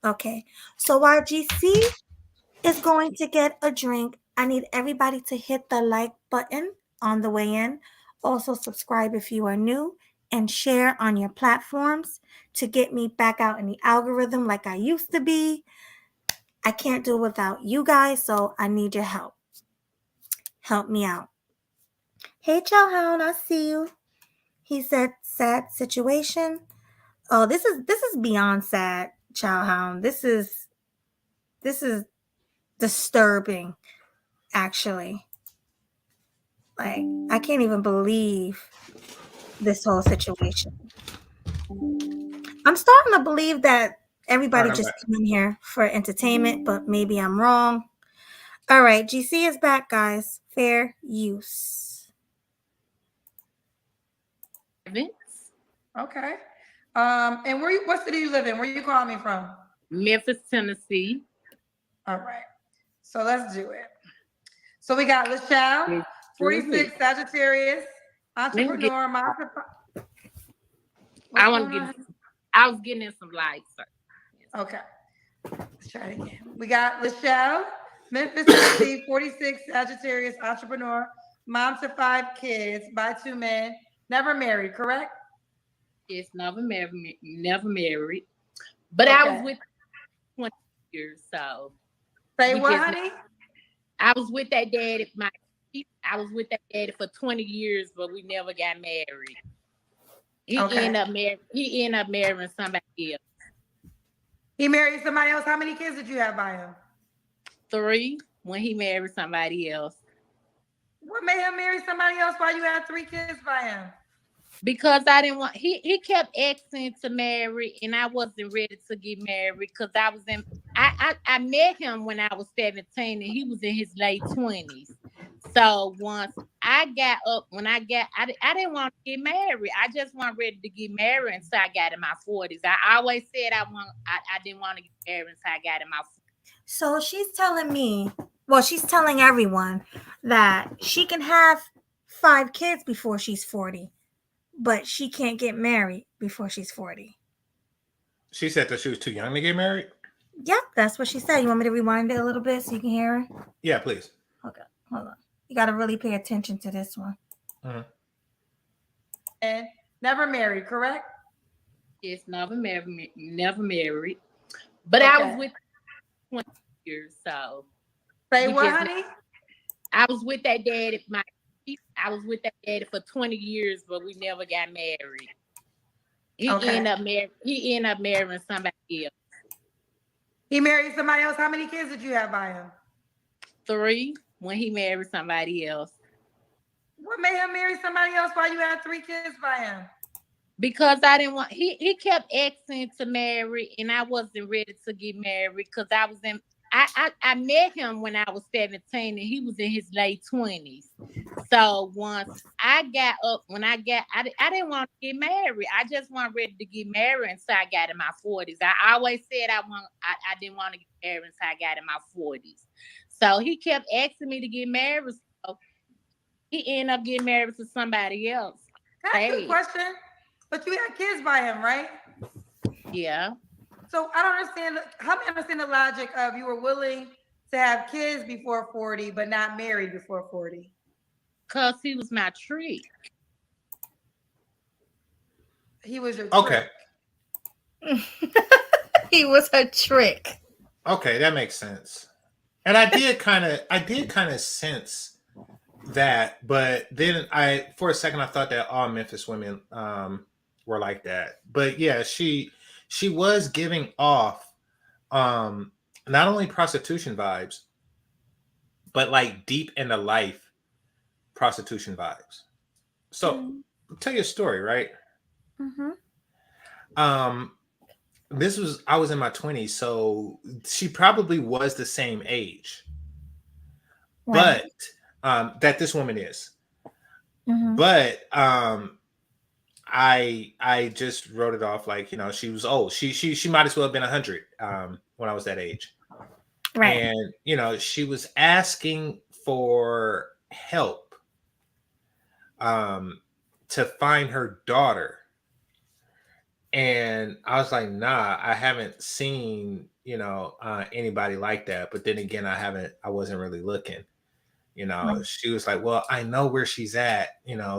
Okay. So while GC is going to get a drink, I need everybody to hit the like button on the way in. Also, subscribe if you are new and share on your platforms to get me back out in the algorithm like I used to be. I can't do it without you guys, so I need your help. Help me out. Hey, Chow Hound, I see you. He said, sad situation. Oh, this is beyond sad, Chow Hound. This is disturbing, actually. Like, I can't even believe this whole situation. I'm starting to believe that everybody Alright, I'm just back. come in here for entertainment, but maybe I'm wrong. All right, GC is back, guys. Fair use. Okay. And what city you live in? Where you calling me from? Memphis, Tennessee. All right. So let's do it. So we got Lachelle, 46, Sagittarius, entrepreneur, I was getting in some lights. Okay. Let's try it again. We got Lachelle, Memphis, Tennessee, 46, Sagittarius, entrepreneur. mom to 5 kids by 2 men, never married, correct? Yes, never married. But I was Okay. with 20 years, so Say we what, just honey? I was with that daddy. I was with that daddy for 20 years, but we never got married. He Okay. ended up marrying somebody else. He married somebody else. How many kids did you have by him? 3 when he married somebody else. What made him marry somebody else while you had 3 kids by him? Because I didn't want he kept asking to marry, and I wasn't ready to get married because I was in I met him when I was 17 and he was in his late 20s. So once I got up, I didn't want to get married. I just wasn't ready to get married until I got in my 40s. I always said I didn't want to get married until I got in my 40s. So she's telling me, well, she's telling everyone that she can have 5 kids before she's 40, but she can't get married before she's 40. She said that she was too young to get married. Yep, that's what she said. You want me to rewind it a little bit so you can hear her? Yeah, please. Okay, hold on. You got to really pay attention to this one. And never married, correct? Yes, never married. But I was with 20 years, so. Say what, honey? I was with that daddy. I was with that daddy for 20 years, but we never got married. He ended up marrying somebody else. He married somebody else. How many kids did you have by him? 3 when he married somebody else. What made him marry somebody else while you had 3 kids by him? Because I didn't want he kept asking to marry, and I wasn't ready to get married because I was in I met him when I was 17 and he was in his late 20s. So once I got up, I didn't want to get married. I just wasn't ready to get married until I got in my 40s. I always said I didn't want to get married until I got in my 40s. So he kept asking me to get married. So he ended up getting married to somebody else. Can I ask you a question? But you had kids by him, right? Yeah. So I don't understand. Help me understand the logic of you were willing to have kids before 40, but not married before 40. Because he was my trick. He was your trick. Okay. He was her trick. Okay, that makes sense. And I did kind of sense that, but then for a second I thought that all Memphis women were like that. But yeah, she was giving off not only prostitution vibes, but like deep in the life prostitution vibes. So I'll tell you a story, right? Mm-hmm. I was in my 20s, so she probably was the same age. Right. But that this woman is. Mm-hmm. But I just wrote it off like, she was old. She might as well have been 100 when I was that age. Right. And she was asking for help to find her daughter. And I was like, nah, I haven't seen, anybody like that. But then again, I wasn't really looking. Right. She was like, well, I know where she's at.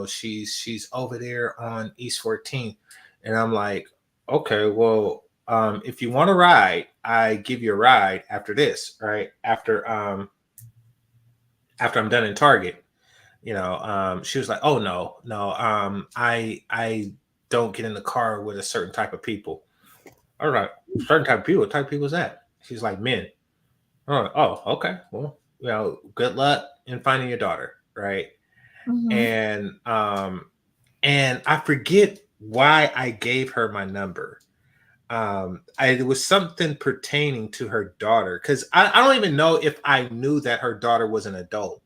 She's over there on East 14th. And I'm like, okay, well, if you want to ride, I give you a ride after this, right? After I'm done in Target, she was like, oh no. I don't get in the car with a certain type of people. All right. Certain type of people. What type of people is that? She's like, men. Oh, okay. Well, good luck in finding your daughter, right? Mm-hmm. And I forget why I gave her my number. It was something pertaining to her daughter, because I don't even know if I knew that her daughter was an adult.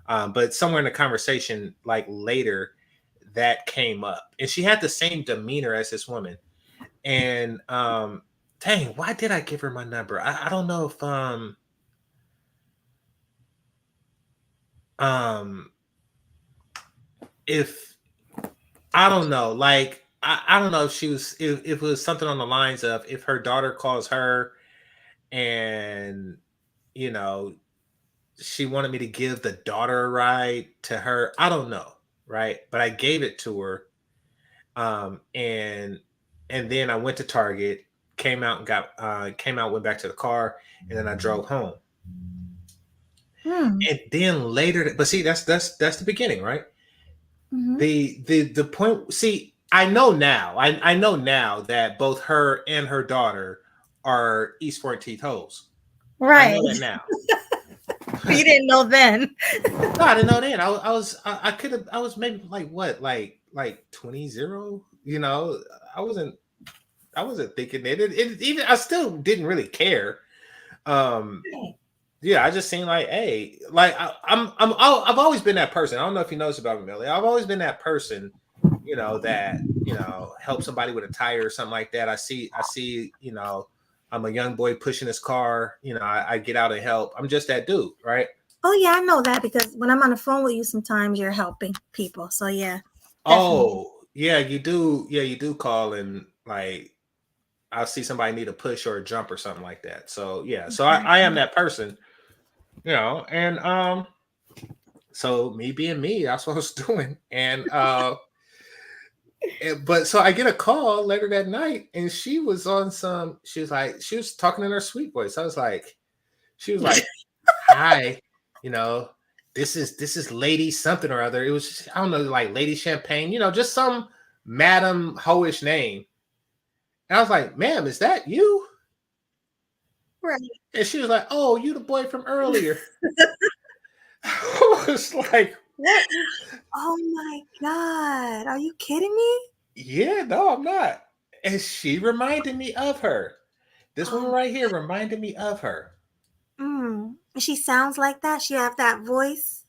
But somewhere in the conversation, like later, that came up, and she had the same demeanor as this woman. And dang, why did I give her my number? I don't know if I don't know, like I don't know if if it was something on the lines of if her daughter calls her and she wanted me to give the daughter a ride to her. I don't know, right? But I gave it to her. And then I went to Target, came out, went back to the car, and then I drove home. And then later, but see, that's the beginning, right? Mhm. The point. See, I know now that both her and her daughter are East 14th hoes. I Right. know that now. You didn't know then. No, I didn't know then. I could have. I was maybe like what, like 20-0. You know, I wasn't thinking it. It even I still didn't really care. Yeah, I just seemed like, hey, like I've always been that person. I don't know if you noticed about me, Millie. I've always been that person, that help somebody with a tire or something like that. I see, I'm a young boy pushing his car. I get out and help. I'm just that dude, right? Oh yeah, I know that because when I'm on the phone with you, sometimes you're helping people. So yeah. Oh yeah, you do. Yeah, you do call and like I'll see somebody need a push or a jump or something like that. So yeah, so I am that person, and so me being me, that's what I was doing. And but so I get a call later that night, and she was talking in her sweet voice. She was like, "Hi, this is Lady something or other." It was just, I don't know, like Lady Champagne, just some Madam Hoish name. And I was like, "Ma'am, is that you?" Right. And she was like, "Oh, you the boy from earlier." I was like, "What?" Oh my God. Are you kidding me? Yeah, no, I'm not. And she reminded me of her. This woman right here reminded me of her. She sounds like that. She have that voice.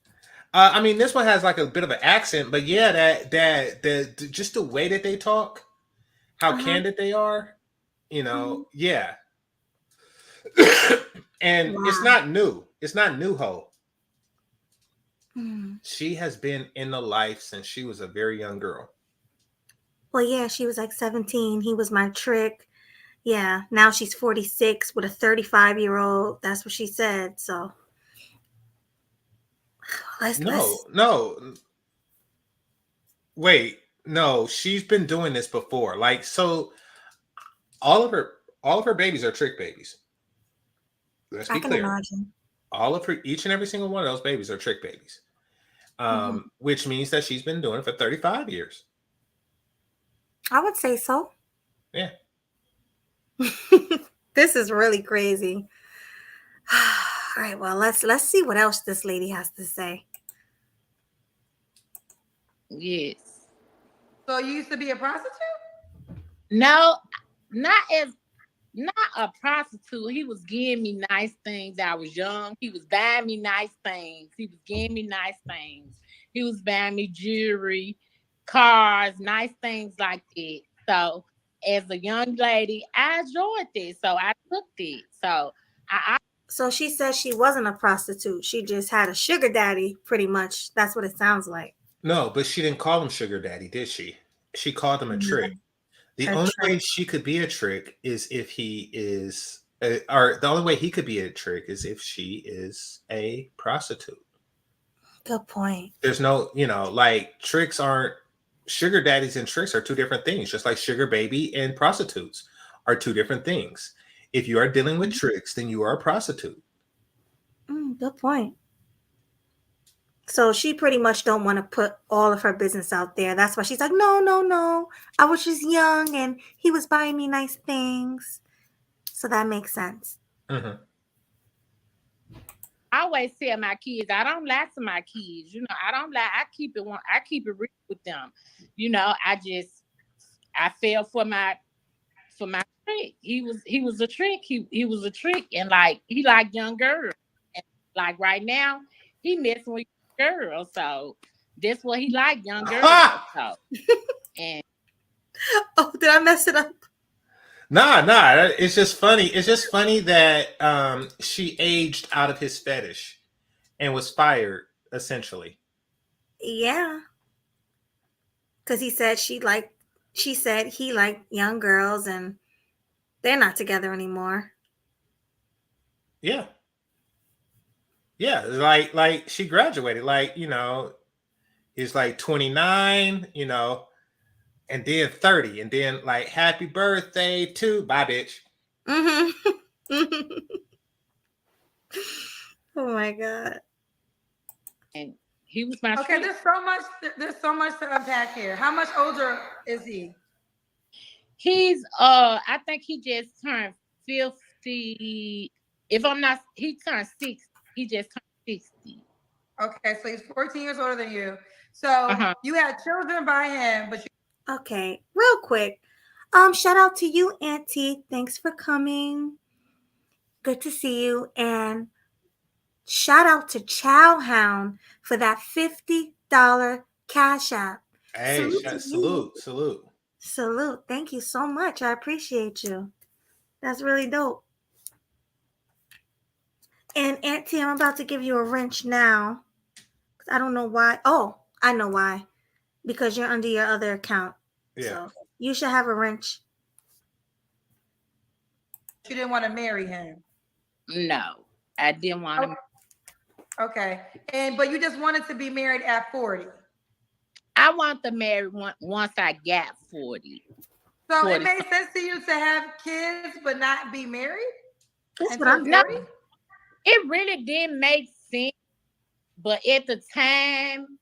I mean, this one has like a bit of an accent, but yeah, that just the way that they talk, how candid they are, yeah. And it's not new. It's not new, ho. She has been in the life since she was a very young girl. Well, yeah, she was like 17. He was my trick. Yeah, now she's 46 with a 35-year-old. That's what she said. So No. Wait, no, she's been doing this before. Like, so all of her babies are trick babies. Let's be clear. Imagine. All of her, each and every single one of those babies are trick babies. Which means that she's been doing it for 35 years. I would say so. Yeah. This is really crazy. All right, well, let's see what else this lady has to say. Yes. So you used to be a prostitute? No, not a prostitute. He was giving me nice things. I was young. He was buying me nice things. He was giving me nice things. He was buying me jewelry, cars, nice things like that. So as a young lady, I enjoyed this. So I took it. So she says she wasn't a prostitute. She just had a sugar daddy, pretty much. That's what it sounds like. No, but she didn't call him sugar daddy, did she? She called him a trick. The only way she could be a trick is if he is, or the only way he could be a trick is if she is a prostitute. Good point. There's no, like tricks aren't, sugar daddies and tricks are two different things, just like sugar baby and prostitutes are two different things. If you are dealing with tricks, then you are a prostitute. Good point. So she pretty much don't want to put all of her business out there. That's why she's like, no. I was just young and he was buying me nice things. So that makes sense. I always tell my kids, I don't lie to my kids. I don't lie. I keep it real with them. I fell for my trick. He was a trick. He was a trick, and like he liked young girls. And like right now, he messing with girls. So that's what he liked, young girls. So and did I mess it up? Nah. It's just funny. It's just funny that she aged out of his fetish and was fired, essentially. Yeah. Because he said she said he liked young girls and they're not together anymore. Yeah. Yeah, like she graduated. Like, you know, it's like 29, you know, and then 30, and then like happy birthday to bye, bitch. Oh my God. And he was my Okay, street. there's so much to unpack here. How much older is he? He's I think he just turned 50. If I'm not, he turned 60. He just turned 60. Okay, so he's 14 years older than you. So Uh-huh. you had children by him, but you Okay, real quick. Shout out to you, Auntie. Thanks for coming. Good to see you. And shout out to Chowhound for that $50 cash app. Hey, Salute to you. salute. Salute. Thank you so much. I appreciate you. That's really dope. And Auntie, I'm about to give you a wrench now. I don't know why. Oh, I know why. Because you're under your other account. Yeah. So you should have a wrench. didn't want to marry him. No, I didn't want him. Okay. But you just wanted to be married at 40. I want to marry once I got 40. So 40. it made sense to you to have kids but not be married? That's what until I'm 40? It really didn't make sense. But at the time,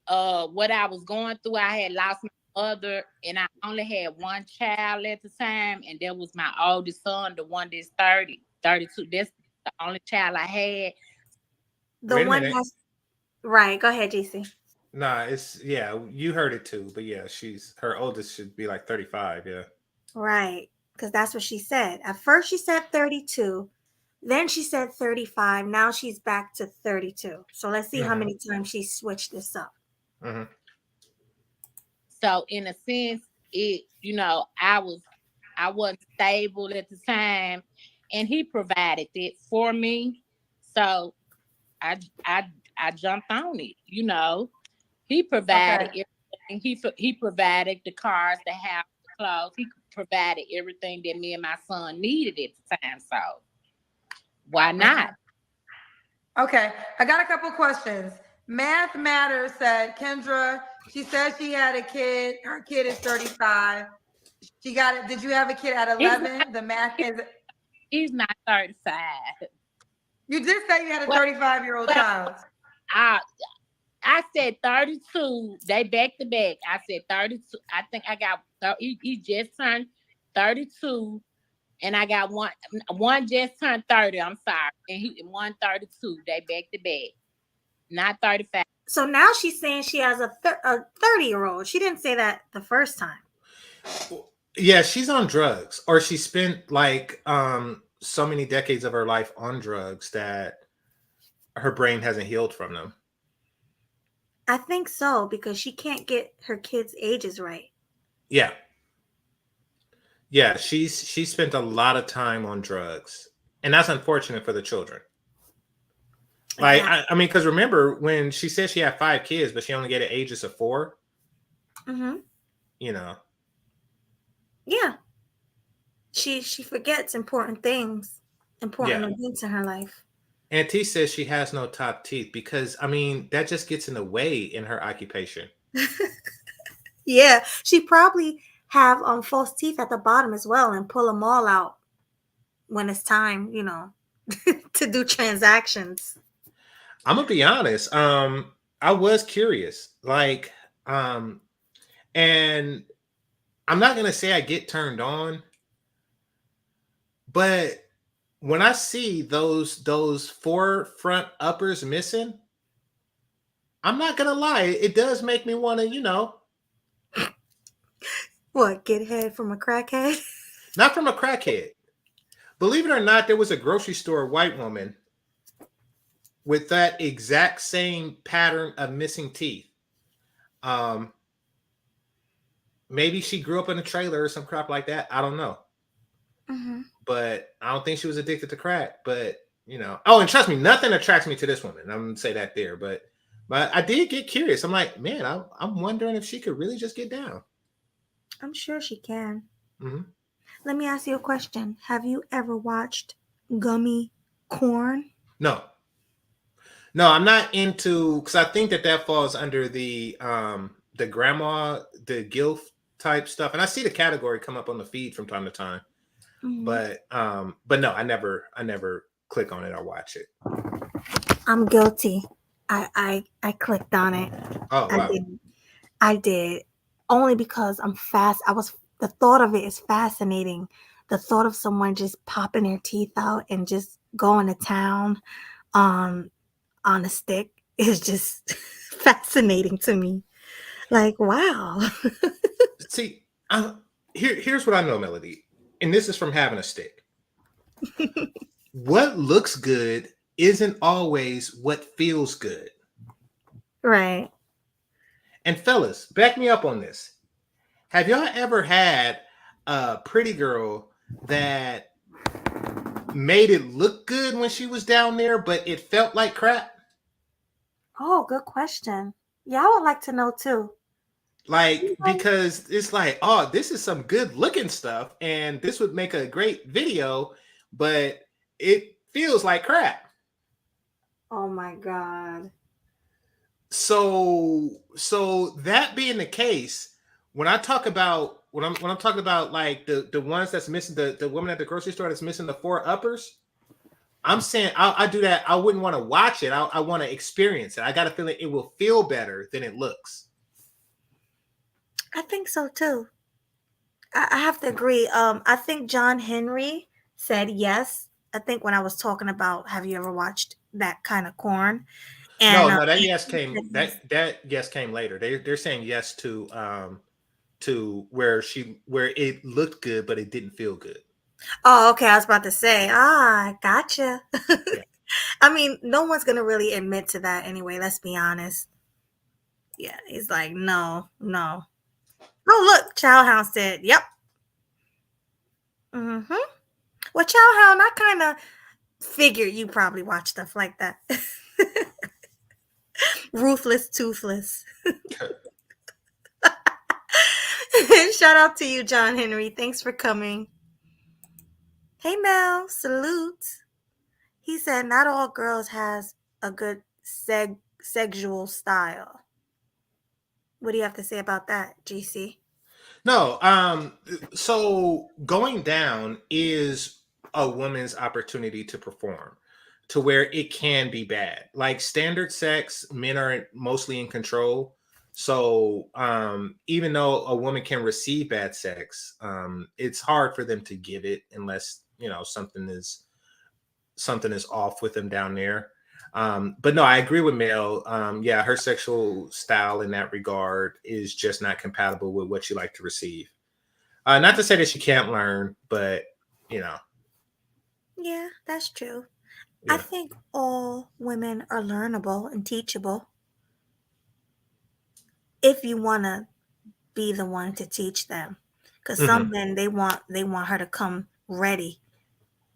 what I was going through, I had lost my mother, and I only had one child at the time, and that was my oldest son, the one that's 30, 32. That's the only child I had. the Wait a one minute. that's right. Go ahead, JC. Nah, it's yeah, you heard it too, but yeah, her oldest should be like 35, yeah. Right. Because that's what she said. At first she said 32. Then she said 35. Now she's back to 32. So let's see how many times she switched this up. Mm-hmm. So in a sense, I wasn't stable at the time, and he provided it for me. So I jumped on it. He provided everything. He provided the cars, the house, the clothes. He provided everything that me and my son needed at the time. So why not? Okay, I got a couple questions. Math Matters said, Kendra, she said she had a kid. Her kid is 35. She got it. Did you have a kid at 11? The math is. He's not 35. You did say you had a 35-year-old child. I said 32. They back to back. I said 32. I think I got. He just turned 32. And I got one just turned 30. I'm sorry. And one 32. They back to back. Not 35. So now she's saying she has a 30-year-old. She didn't say that the first time. Yeah, she's on drugs, or she spent like so many decades of her life on drugs that her brain hasn't healed from them. I think so, because she can't get her kids' ages right. Yeah. Yeah, she spent a lot of time on drugs, and that's unfortunate for the children. Like, yeah. I mean, because remember when she said she had 5 kids, but she only get at ages of 4. Mm-hmm. Yeah. She forgets important things, important events in her life. Auntie says she has no top teeth because, I mean, that just gets in the way in her occupation. Yeah, she probably have false teeth at the bottom as well and pull them all out when it's time, to do transactions. I'm gonna be honest. I was curious, like, and I'm not gonna say I get turned on, but when I see those 4 front uppers missing, I'm not gonna lie, it does make me want to, What, get head from a crackhead? Not from a crackhead. Believe it or not, there was a grocery store white woman with that exact same pattern of missing teeth. Maybe she grew up in a trailer or some crap like that. I don't know. Mm-hmm. But I don't think she was addicted to crack. But, oh, and trust me, nothing attracts me to this woman. I'm going to say that there. But I did get curious. I'm like, man, I'm wondering if she could really just get down. I'm sure she can. Mm-hmm. Let me ask you a question. Have you ever watched Gummy Corn? No. No, I'm not into, because I think that falls under the grandma, the gilf type stuff, and I see the category come up on the feed from time to time. Mhm. But no, I never click on it or watch it. I'm guilty. I clicked on it. Oh wow. I did only because the thought of it is fascinating. The thought of someone just popping their teeth out and just going to town on a stick is just fascinating to me. Like, wow. See, here's what I know, Melody, and this is from having a stick. What looks good isn't always what feels good. Right. And fellas, back me up on this. Have y'all ever had a pretty girl that made it look good when she was down there, but it felt like crap? Oh, good question. Yeah, I would like to know too. Like, because it's like, oh, this is some good looking stuff, and this would make a great video, but it feels like crap. Oh my God. So that being the case, when I talk about when I'm talking about like the ones that's missing, the woman at the grocery store that's missing the 4 uppers, I'm saying I do that. I wouldn't want to watch it. I want to experience it. I got a feeling it will feel better than it looks. I think so too. I have to agree. I think John Henry said yes. I think when I was talking about, have you ever watched that kind of corn? And No, that yes came that yes came later. They're saying yes to where it looked good, but it didn't feel good. Oh, okay. I was about to say, gotcha. Yeah. I mean, no one's gonna really admit to that anyway. Let's be honest. Yeah, he's like, no. Oh, look, Childhound said, yep. Mm-hmm. Well, Childhound, I kind of figured you probably watch stuff like that. Ruthless, toothless. Shout out to you, John Henry. Thanks for coming. Hey, Mel. Salute. He said, not all girls has a good sexual style. What do you have to say about that, GC? No, so going down is a woman's opportunity to perform to where it can be bad. Like standard sex, men are mostly in control. So even though a woman can receive bad sex, it's hard for them to give it unless, you know, something is off with them down there. But no, I agree with Mel. Yeah, her sexual style in that regard is just not compatible with what you like to receive. Not to say that she can't learn, but you know. Yeah, that's true. Yeah. I think all women are learnable and teachable. If you want to be the one to teach them. Because some men, they want her to come ready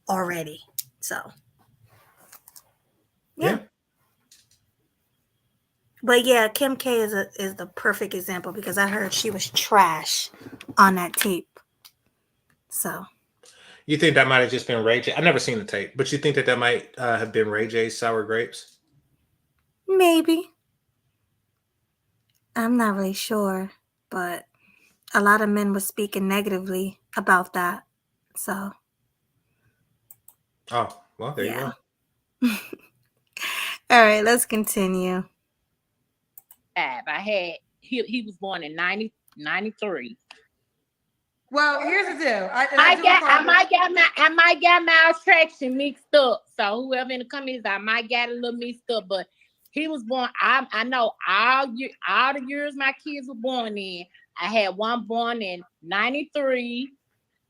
already. So yeah. But yeah, Kim K is the perfect example because I heard she was trash on that tape. So you think that might have just been Ray J? I've never seen the tape, but you think that might have been Ray J's Sour Grapes? Maybe. I'm not really sure, but a lot of men were speaking negatively about that. So oh, well, there you go. All right, let's continue. He was born in 93. Well, here's the deal. I might get maltraction mixed up. So whoever in the comments, I might get a little mixed up. But he was born. I know all the years my kids were born in. I had one born in 93.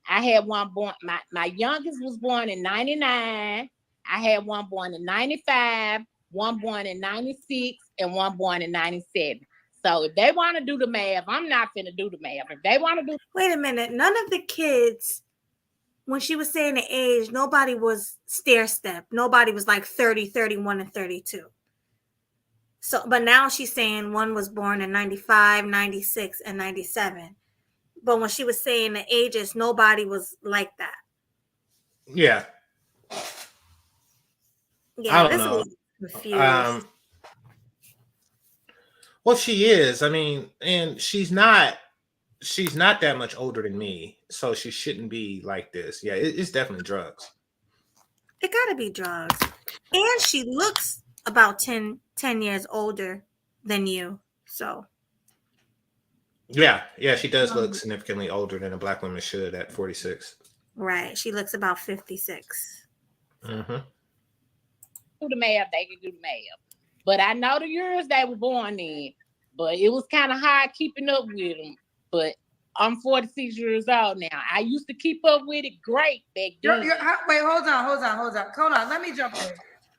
I had one born. My youngest was born in 99. I had one born in 95. One born in 96, and one born in 97. So if they want to do the math, I'm not finna do the math. If they want to do... Wait a minute. None of the kids, when she was saying the age, nobody was stair-step. Nobody was like 30, 31, and 32. So, but now she's saying one was born in 95, 96, and 97. But when she was saying the ages, nobody was like that. Yeah. Yeah, Confused. Well, she is. I mean, and she's not that much older than me, so she shouldn't be like this. Yeah, it's definitely drugs. It gotta be drugs. And she looks about 10 years older than you. So Yeah, she does look significantly older than a black woman should at 46. right. She looks about 56. Mm-hmm. Do the math, they can do the math. But I know the years they were born in, but it was kind of hard keeping up with them. But I'm 46 years old now. I used to keep up with it great back then. Wait, hold on. Let me jump in.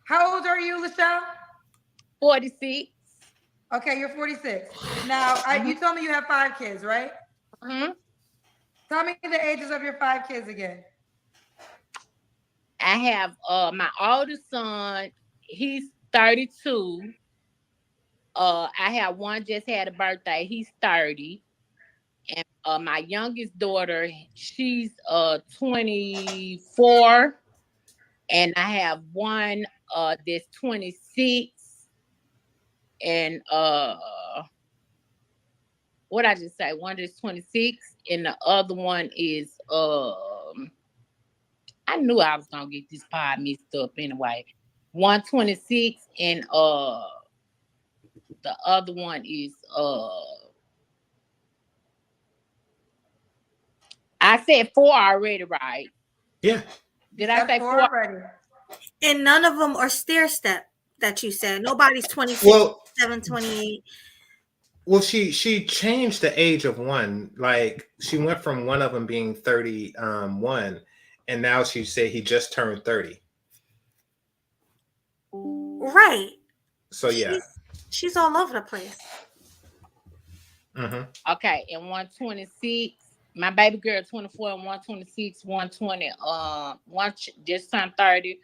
How old are you, Lachelle? 46. Okay, you're 46. Now, you told me you have 5 kids, right? Mm-hmm. Tell me the ages of your 5 kids again. I have my oldest son, he's 32. I have one just had a birthday, he's 30. And my youngest daughter, she's 24. And I have one that's 26. And what I just say, one is 26 and the other one is I knew I was gonna get this pod mixed up anyway. 126 and the other one is I said 4 already, right? Yeah. Did I say 4 already? And none of them are stair step that you said. Nobody's 26, Well, 28. Well, she changed the age of one. Like she went from one of them being 31, and now she said he just turned 30. Right. So yeah, she's all over the place. Mm-hmm. Okay, and 126. My baby girl 24 and 126, 120. One just turned 30,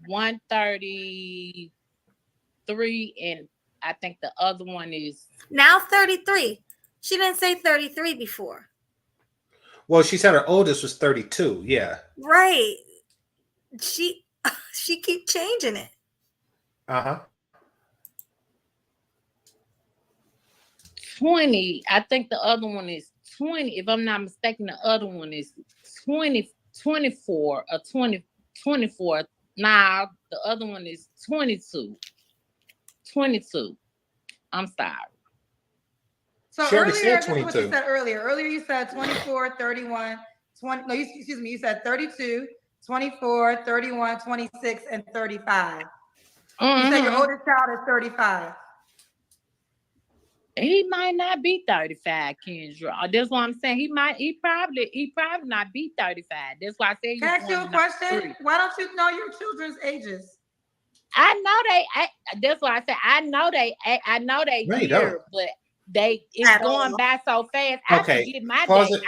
133, and I think the other one is now 33. She didn't say 33 before. Well, she said her oldest was 32. Yeah. Right. She keep changing it. Uh-huh. 20. I think the other one is 20. If I'm not mistaken, the other one is 24 or 24. Nah, the other one is 22. 22. I'm sorry. So she already earlier, said this is 22. what you said earlier. Earlier you said 24, 31, 20. No, excuse me. You said 32, 24, 31, 26, and 35. You said your oldest child is 35. He might not be 35, Kendra. That's what I'm saying. He probably not be 35. That's why I said. Can I ask you a question? Why don't you know your children's ages? I know that's why I said I know they No, year, but it's going by so fast. Okay. I forget my Pause day. it.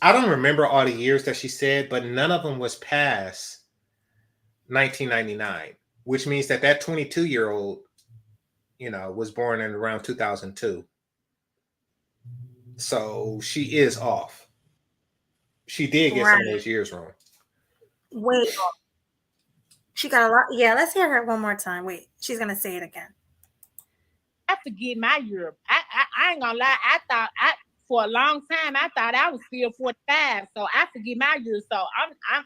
I don't remember all the years that she said, but none of them was past 1999, which means that 22-year-old, was born in around 2002. So she is off. She did get some of those years wrong. Wait. She got a lot. Yeah, let's hear her one more time. Wait, she's gonna say it again. I forget my year. I ain't gonna lie. For a long time I thought I was still 45. So I forget my year. So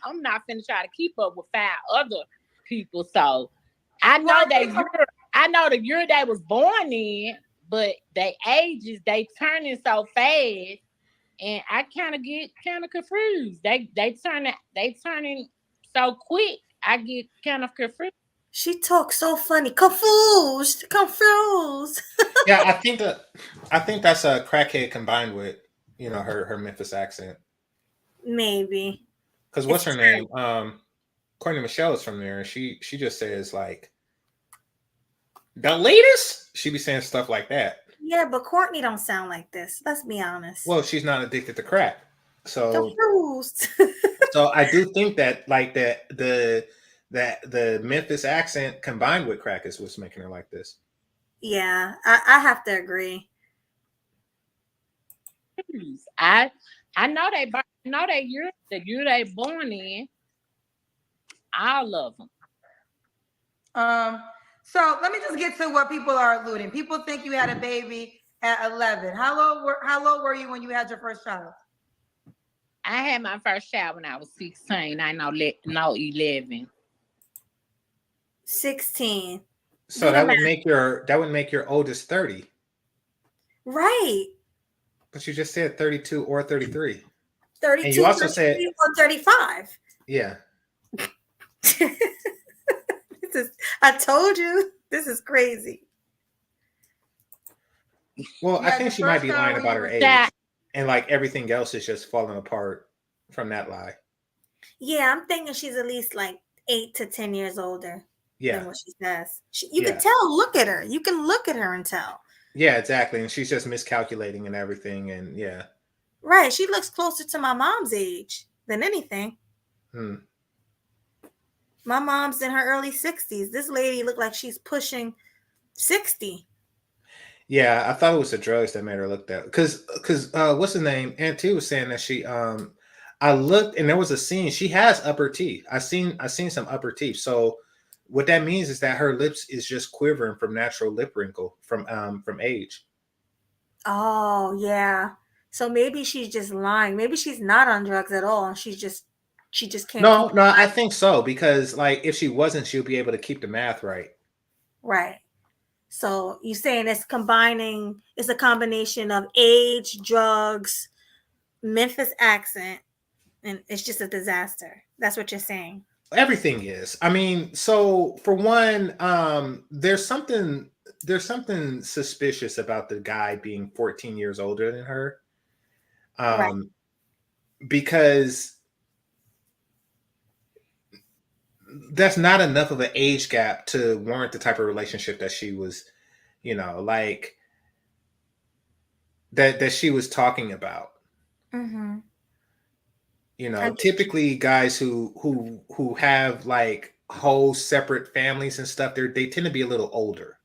I'm not finna try to keep up with 5 other people. So I know I know the year they was born in, but they ages they turning so fast, and I kind of get confused. They turning so quick. I get kind of confused. She talks so funny. Confused. Yeah, I think that's a crackhead combined with, her Memphis accent. Maybe. Because what's her name? Courtney Michelle is from there, and she just says like the latest. She be saying stuff like that. Yeah, but Courtney don't sound like this. Let's be honest. Well, she's not addicted to crack, so confused. So I do think that like the Memphis accent combined with crack is what's making her like this. Yeah, I have to agree. I know the year they born in. All of them. So let me just get to what people are alluding. People think you had a baby at 11. How low were you when you had your first child? I had my first child when I was 16. I know 11. 16. So that would make your oldest 30. Right. But you just said 32 or 33. 32, and you also said or 35. Yeah. I told you, this is crazy. Well, I think she might be lying about her age. And like everything else is just falling apart from that lie. Yeah, I'm thinking she's at least like 8 to 10 years older than what she says. You can tell, look at her. You can look at her and tell. Yeah, exactly. And she's just miscalculating and everything. And yeah. Right. She looks closer to my mom's age than anything. My mom's in her early 60s. This lady looked like she's pushing 60. Yeah, I thought it was the drugs that made her look that. Because what's the name? Aunt T was saying that she I looked and there was a scene. She has upper teeth. I seen some upper teeth. So what that means is that her lips is just quivering from natural lip wrinkle from age. Oh yeah. So maybe she's just lying. Maybe she's not on drugs at all. She just can't. No, I think so, because like if she wasn't, she'll be able to keep the math right. Right. So you're saying it's a combination of age, drugs, Memphis accent, and it's just a disaster. That's what you're saying. Everything is. I mean, so for one, there's something suspicious about the guy being 14 years older than her. Right. Because that's not enough of an age gap to warrant the type of relationship that she was, like that she was talking about. Mm-hmm. Typically guys who have like whole separate families and stuff, they tend to be a little older.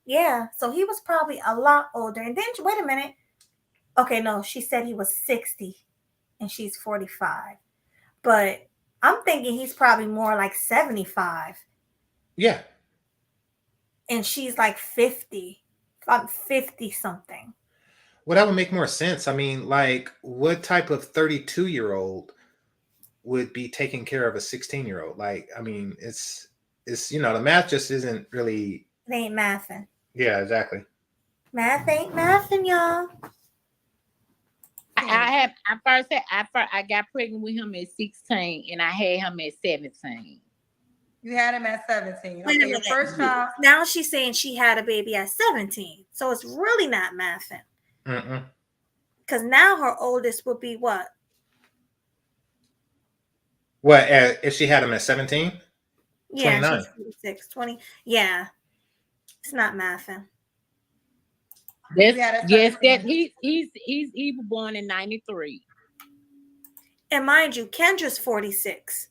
Yeah, so he was probably a lot older. And then wait a minute. Okay, no, she said he was 60 and she's 45. But I'm thinking he's probably more like 75. Yeah. And she's like 50. I'm 50 something. Well, that would make more sense. I mean, like, what type of 32-year-old would be taking care of a 16-year-old? Like, I mean, it's the math just isn't really. It ain't mathing. Yeah, exactly. Math ain't mathing, y'all. I got pregnant with him at 16 and I had him at 17. You had him at 17. Wait a Okay, your minute. first child. Now she's saying she had a baby at 17. So it's really not mathing. Because now her oldest would be what? What, if she had him at 17? Yeah, 29. she's 26, 20. Yeah. It's not mathing. He was born in 93. And mind you, Kendra's 46.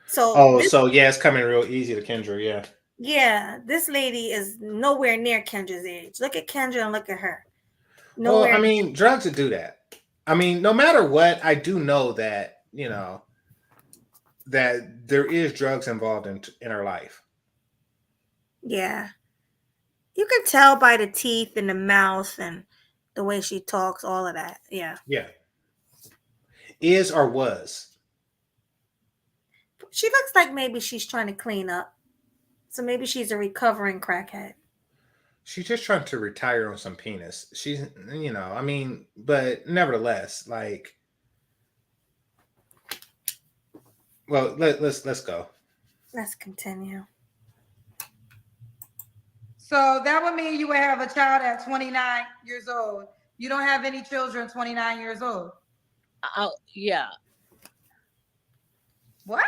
So it's coming real easy to Kendra, yeah. Yeah, this lady is nowhere near Kendra's age. Look at Kendra and look at her. Well, I mean, drugs would do that. I mean, no matter what, I do know that, that there is drugs involved in her life. Yeah. You can tell by the teeth and the mouth and the way she talks, all of that. Yeah. Yeah. Is or was. She looks like maybe she's trying to clean up. So maybe she's a recovering crackhead. She's just trying to retire on some penis. She's, I mean, but nevertheless, like, well, let's go. Let's continue. So that would mean you would have a child at 29 years old. You don't have any children 29 years old. Oh, yeah. What?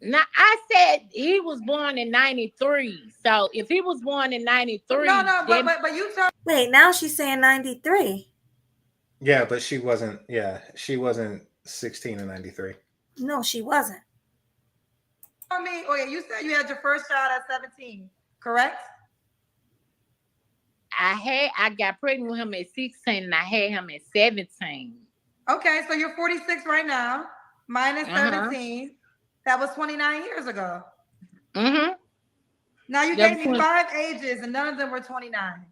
Now, I said he was born in 93. So if he was born in 93. No, but you told. Wait, now she's saying 93. Yeah, but she wasn't 16 in 93. No, she wasn't. You said you had your first child at 17, correct? I got pregnant with him at 16 and I had him at 17. Okay, so you're 46 right now, minus 17. That was 29 years ago. Mm-hmm. Now you Them gave me 20 5 ages and none of them were 29.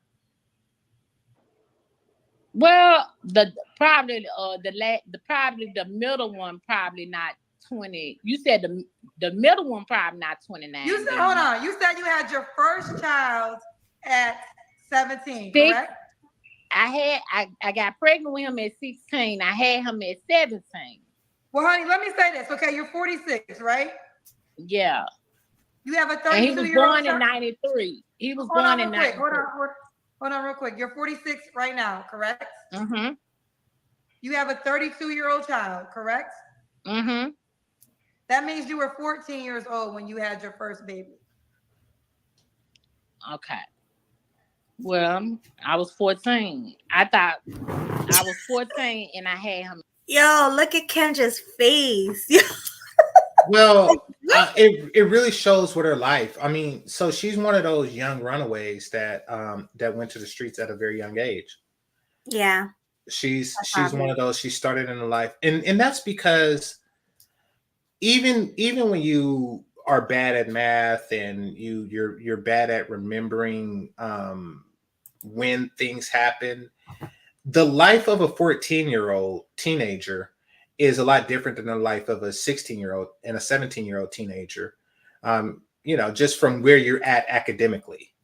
Well, the middle one probably not 20. You said the middle one probably not 29. You said, hold on. You said you had your first child at 17, correct? I got pregnant with him at 16. I had him at 17. Well, honey, let me say this. Okay, you're 46, right? Yeah. You have a 32-year-old. And he was born in 93. He was born in 93. Hold on real quick. You're 46 right now, correct? Mm-hmm. You have a 32-year-old child, correct? Mm-hmm. That means you were 14 years old when you had your first baby. Okay. Well, I was 14. I thought I was 14 and I had him. Yo, look at Kendra's face. Well, it really shows with her life. I mean, so she's one of those young runaways that went to the streets at a very young age. Yeah. She's one of those. She started in a life, and that's because even when you are bad at math and you're bad at remembering when things happen, the life of a 14-year-old teenager is a lot different than the life of a 16-year-old and a 17-year-old teenager. Just from where you're at academically.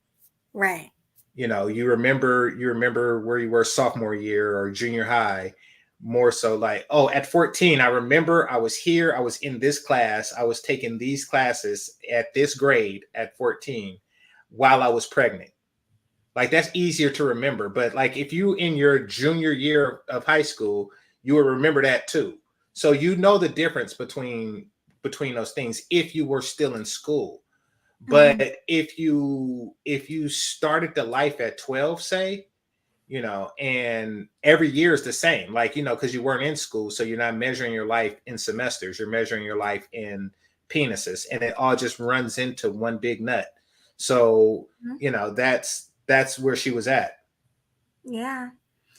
Right. You remember where you were sophomore year or junior high, more so like, oh, at 14, I remember I was here, I was in this class, I was taking these classes at this grade at 14 while I was pregnant. Like, that's easier to remember. But like, if you in your junior year of high school, you will remember that too. So you know the difference between those things if you were still in school. But if you started the life at 12, say, and every year is the same, like, because you weren't in school, so you're not measuring your life in semesters, you're measuring your life in penises, and it all just runs into one big nut. So, that's where she was at. Yeah.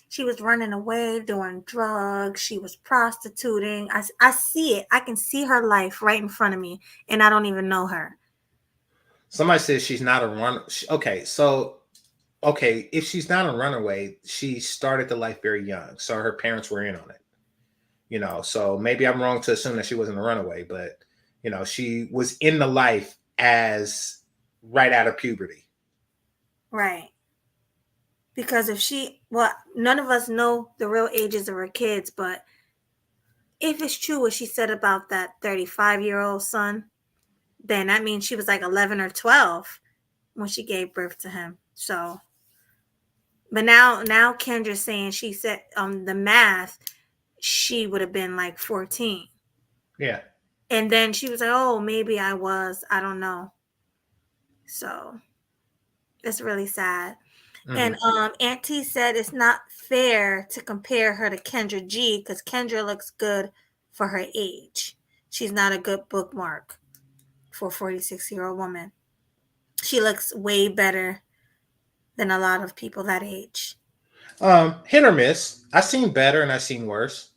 She was running away, doing drugs. She was prostituting. I see it. I can see her life right in front of me, and I don't even know her. Somebody says she's not a runner. If she's not a runaway, she started the life very young, so her parents were in on it. So maybe I'm wrong to assume that she wasn't a runaway, but she was in the life as right out of puberty. Right. Because none of us know the real ages of her kids, but if it's true what she said about that 35-year-old son, then that means she was like 11 or 12 when she gave birth to him. So, but now Kendra's saying she said the math, she would have been like 14. Yeah. And then she was like, oh, maybe I don't know. So it's really sad. And Auntie said it's not fair to compare her to Kendra G because Kendra looks good for her age. She's not a good bookmark for a 46-year-old woman. She looks way better than a lot of people that age. Hit or miss. I've seen better and I've seen worse.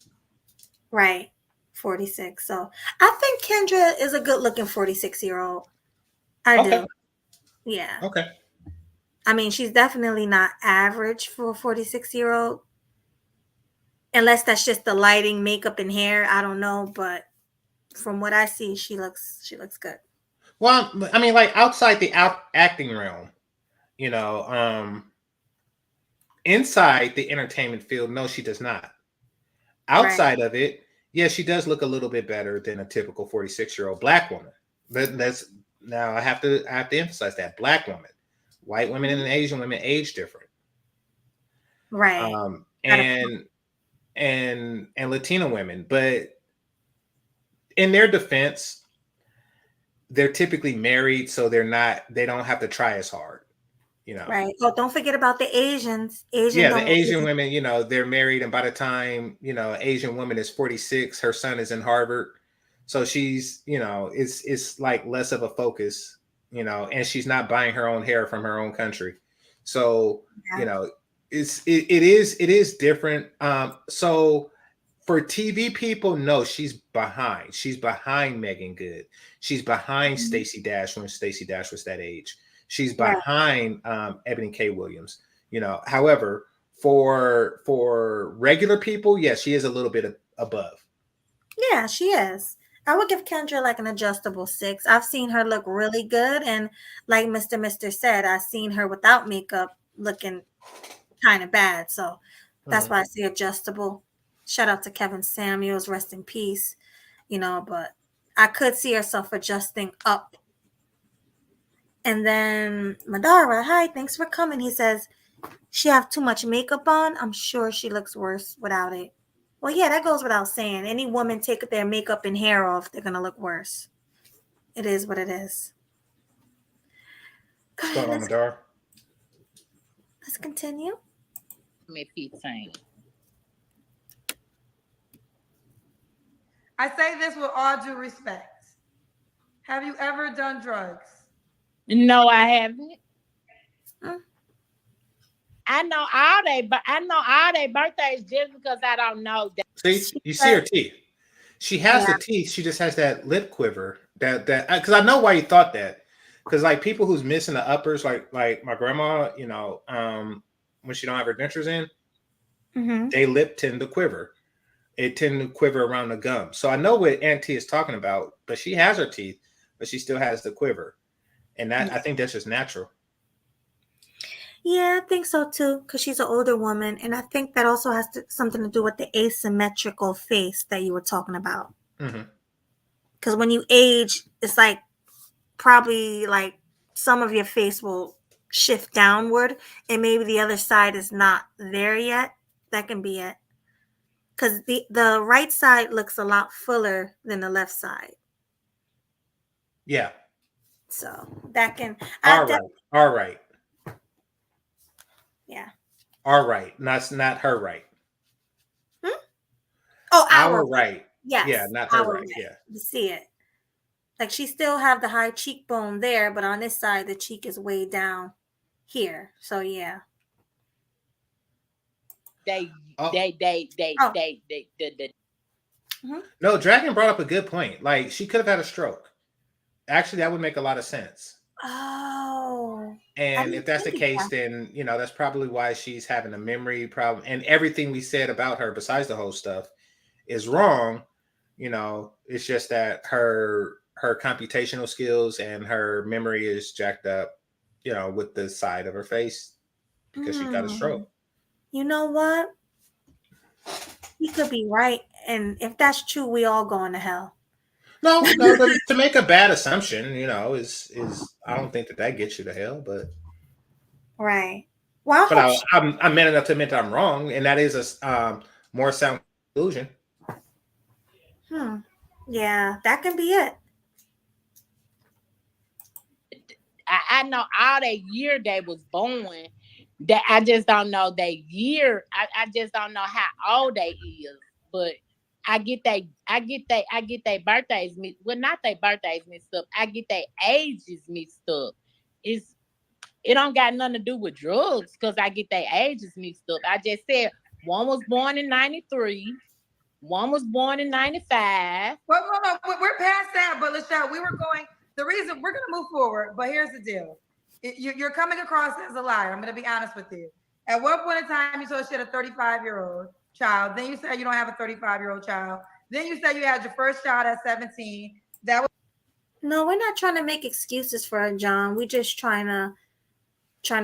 Right. 46. So I think Kendra is a good looking 46-year-old. I do. Yeah. Okay. I mean, she's definitely not average for a 46-year-old. Unless that's just the lighting, makeup, and hair. I don't know. But from what I see, she looks good. Well, I mean, like outside the acting realm, inside the entertainment field, no, she does not. Outside of it, yeah, she does look a little bit better than a typical 46-year-old Black woman. That's now I have to emphasize that Black woman. White women and Asian women age different, right? And Latino women, but in their defense, they're typically married, so they don't have to try as hard, Right. Oh, don't forget about the Asians. The Asian women, they're married, and by the time Asian woman is 46, her son is in Harvard, so she's it's like less of a focus. And she's not buying her own hair from her own country. So, it is different. So For TV people, no, she's behind. She's behind Megan Good. She's behind Stacey Dash when Stacey Dash was that age. She's Right. behind Ebony K. Williams. However, for regular people, yes, she is a little bit above. Yeah, she is. I would give Kendra like an adjustable 6. I've seen her look really good, and like Mr. said, I've seen her without makeup looking kind of bad. So that's why I say adjustable. Shout out to Kevin Samuels, rest in peace. But I could see herself adjusting up. And then Madara, hi, thanks for coming. He says she have too much makeup on. I'm sure she looks worse without it. Well, yeah, that goes without saying. Any woman take their makeup and hair off, they're gonna look worse. It is what it is. What's going on, Madara? Let's continue. Me Pete saying. I say this with all due respect. Have you ever done drugs? No, I haven't. Hmm. I know all their birthdays just because I don't know that. See, you see her teeth. She has the teeth. She just has that lip quiver. That because I know why you thought that. Because like people who's missing the uppers, like my grandma, when she don't have her dentures in, they lip tend to quiver. It tend to quiver around the gum. So I know what Aunt T is talking about, but she has her teeth, but she still has the quiver, and that I think that's just natural. Yeah, I think so too, because she's an older woman, and I think that also has something to do with the asymmetrical face that you were talking about. Because when you age, it's like probably like some of your face will shift downward, and maybe the other side is not there yet. That can be it. Because the right side looks a lot fuller than the left side. Yeah. So that can. All right. Yeah. All right. That's not her right. Oh, our right. Yes. Yeah, not her right. Yeah. You see it. Like she still have the high cheekbone there, but on this side, the cheek is way down here. So yeah. No, Dragon brought up a good point. Like she could have had a stroke. Actually, that would make a lot of sense. Oh. And if that's the case, then that's probably why she's having a memory problem. And everything we said about her, besides the whole stuff, is wrong. It's just that her computational skills and her memory is jacked up, with the side of her face because she got a stroke. You know what? You could be right. And if that's true, we all going to hell. No, to make a bad assumption, is I don't think that gets you to hell, but right. Well, but I'm man enough to admit that I'm wrong, and that is a more sound conclusion. Yeah, that can be it. I know all the year they was born. That I just don't know their year. I just don't know how old they is. But I get their birthdays mixed. Well, not their birthdays mixed up. I get their ages mixed up. It don't got nothing to do with drugs because I get their ages mixed up. I just said one was born in 93, one was born in 95. Well, no, we're past that. But LaShawn, the reason we're gonna move forward. But here's the deal: you're coming across as a liar. I'm gonna be honest with you. At one point in time, you told she had a 35-year-old child. Then you said you don't have a 35-year-old child. Then you said you had your first child at 17. No, we're not trying to make excuses for her, John. We're just trying to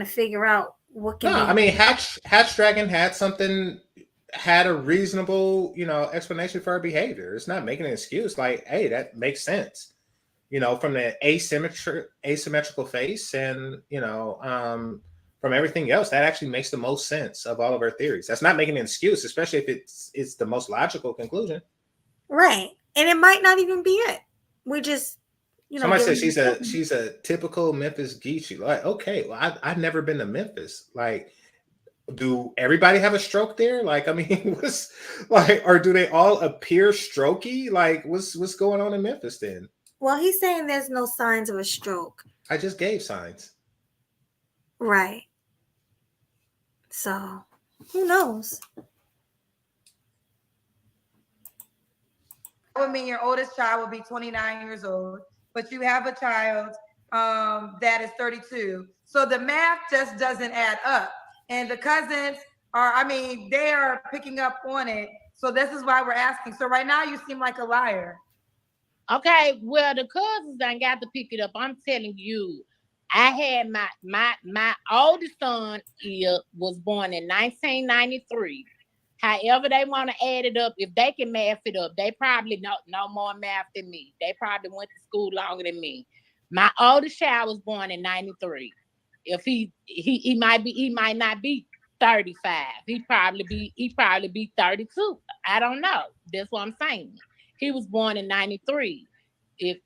figure out what can be. I mean, Hatch Dragon had a reasonable, explanation for her behavior. It's not making an excuse. Like, hey, that makes sense. From the asymmetrical face and, from everything else, that actually makes the most sense of all of her theories. That's not making an excuse, especially if it's the most logical conclusion. Right. And it might not even be it. We just, somebody said she's a typical Memphis Geechee. Like, okay, well, I've never been to Memphis. Like, do everybody have a stroke there? Like, I mean, or do they all appear strokey? Like, what's going on in Memphis then? Well, he's saying there's no signs of a stroke. I just gave signs. Right. So, who knows? would mean your oldest child would be 29 years old, but you have a child that is 32. So the math just doesn't add up. And the cousins are, I mean, they are picking up on it. So this is why we're asking. So right now you seem like a liar. Okay, well, the cousins ain't got to pick it up. I'm telling you, I had my oldest son was born in 1993. However they want to add it up, if they can math it up, they probably know more math than me. They probably went to school longer than me. My oldest child was born in 93. If he might not be 35. He probably be 32. I don't know. That's what I'm saying. He was born in 93. If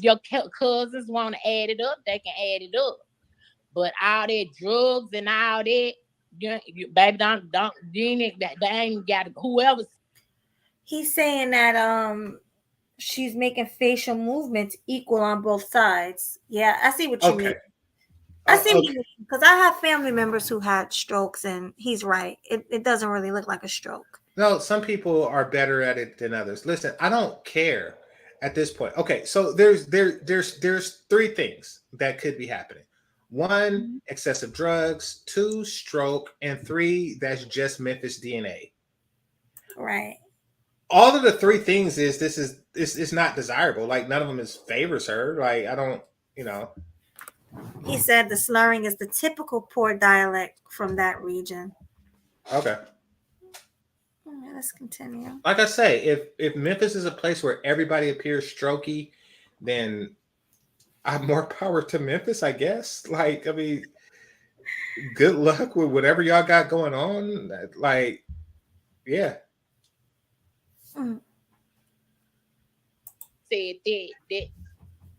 your cousins want to add it up, they can add it up. But all that drugs and all that, baby, they ain't got whoever. He's saying that she's making facial movements equal on both sides. Yeah, I see what you mean. I see what you mean, because I have family members who had strokes, and he's right. It doesn't really look like a stroke. No, some people are better at it than others. Listen, I don't care at this point. Okay, so there's 3 things that could be happening. 1, excessive drugs. 2, stroke. And 3, that's just Memphis DNA. Right. All of the 3 things is not desirable. Like, none of them favors her. Like, I don't, He said the slurring is the typical poor dialect from that region. Okay. Let's continue. Like I say, if Memphis is a place where everybody appears strokey, then I have more power to Memphis, I guess. Like, I mean, good luck with whatever y'all got going on. Like, yeah. Said that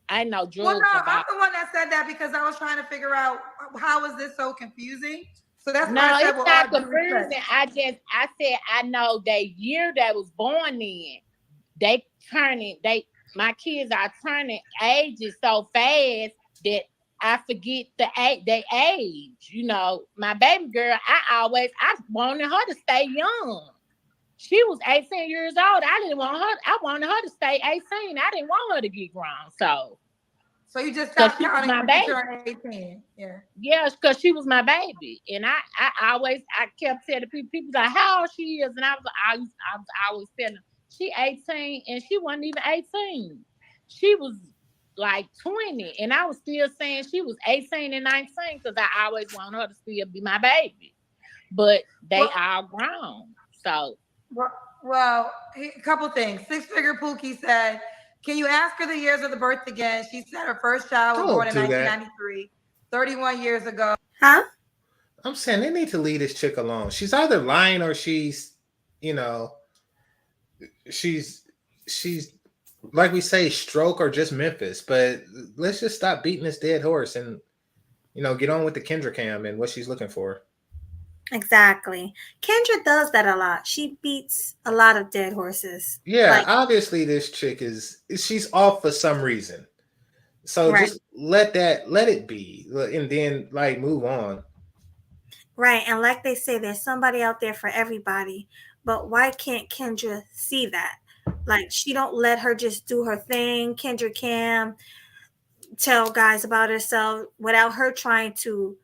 I know drugs. Well, no, I'm the one that said that because I was trying to figure out how is this so confusing. So that's no, why I said, it's not confusing. I said I know the year that was born in. My kids are turning ages so fast that I forget their age. My baby girl, I wanted her to stay young. She was 18 years old. I wanted her to stay 18. I didn't want her to get grown. So you just stopped counting my when baby. you turned 18. Yeah. Yeah, because she was my baby. And I kept telling people like how old she is. And I was always telling them, she 18 and she wasn't even 18. She was like 20. And I was still saying she was 18 and 19 because I always wanted her to still be my baby. But they all grown. So well, a couple things. Six Figure Pookie said, can you ask her the years of the birth again? She said her first child was born in 1993, 31 years ago. Huh? I'm saying they need to leave this chick alone. She's either lying or she's like we say, stroke or just Memphis. But let's just stop beating this dead horse and get on with the Kendra cam and what she's looking for. Exactly. Kendra does that a lot. She beats a lot of dead horses. Yeah, obviously this chick she's off for some reason. So just let it be and then move on. Right. And like they say, there's somebody out there for everybody. But why can't Kendra see that? Like, she don't let her just do her thing. Kendra Cam tell guys about herself without her trying to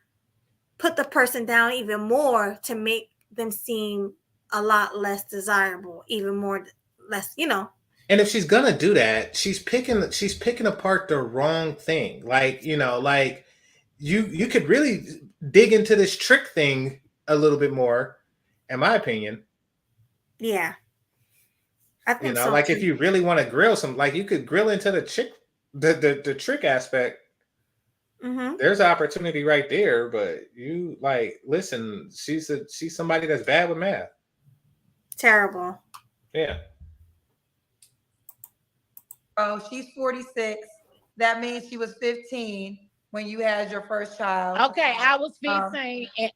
put the person down even more to make them seem a lot less desirable, even more less, And if she's gonna do that, she's picking apart the wrong thing. You could really dig into this trick thing a little bit more, in my opinion. Yeah. I think so if you really want to grill you could grill into the trick aspect. Mm-hmm. There's an opportunity right there, but you listen, she's somebody that's bad with math. Terrible. Yeah. Oh, she's 46. That means she was 15 when you had your first child. Okay, I was 15 and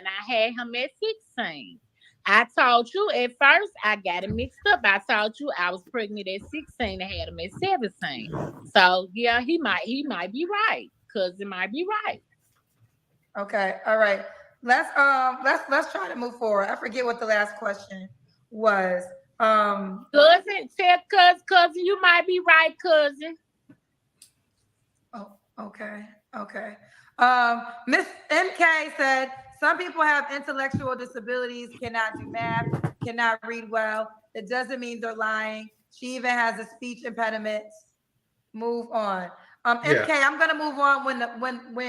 I had him at 16. I told you at first, I got it mixed up. I told you I was pregnant at 16 and had him at 17. So yeah, he might be right. Cousin might be right. Okay, all right. Let's try to move forward. I forget what the last question was. Cousin, tell cousin, you might be right, cousin. Oh, okay. Miss MK said some people have intellectual disabilities, cannot do math, cannot read well. It doesn't mean they're lying. She even has a speech impediment. Move on. MK, I'm gonna move on when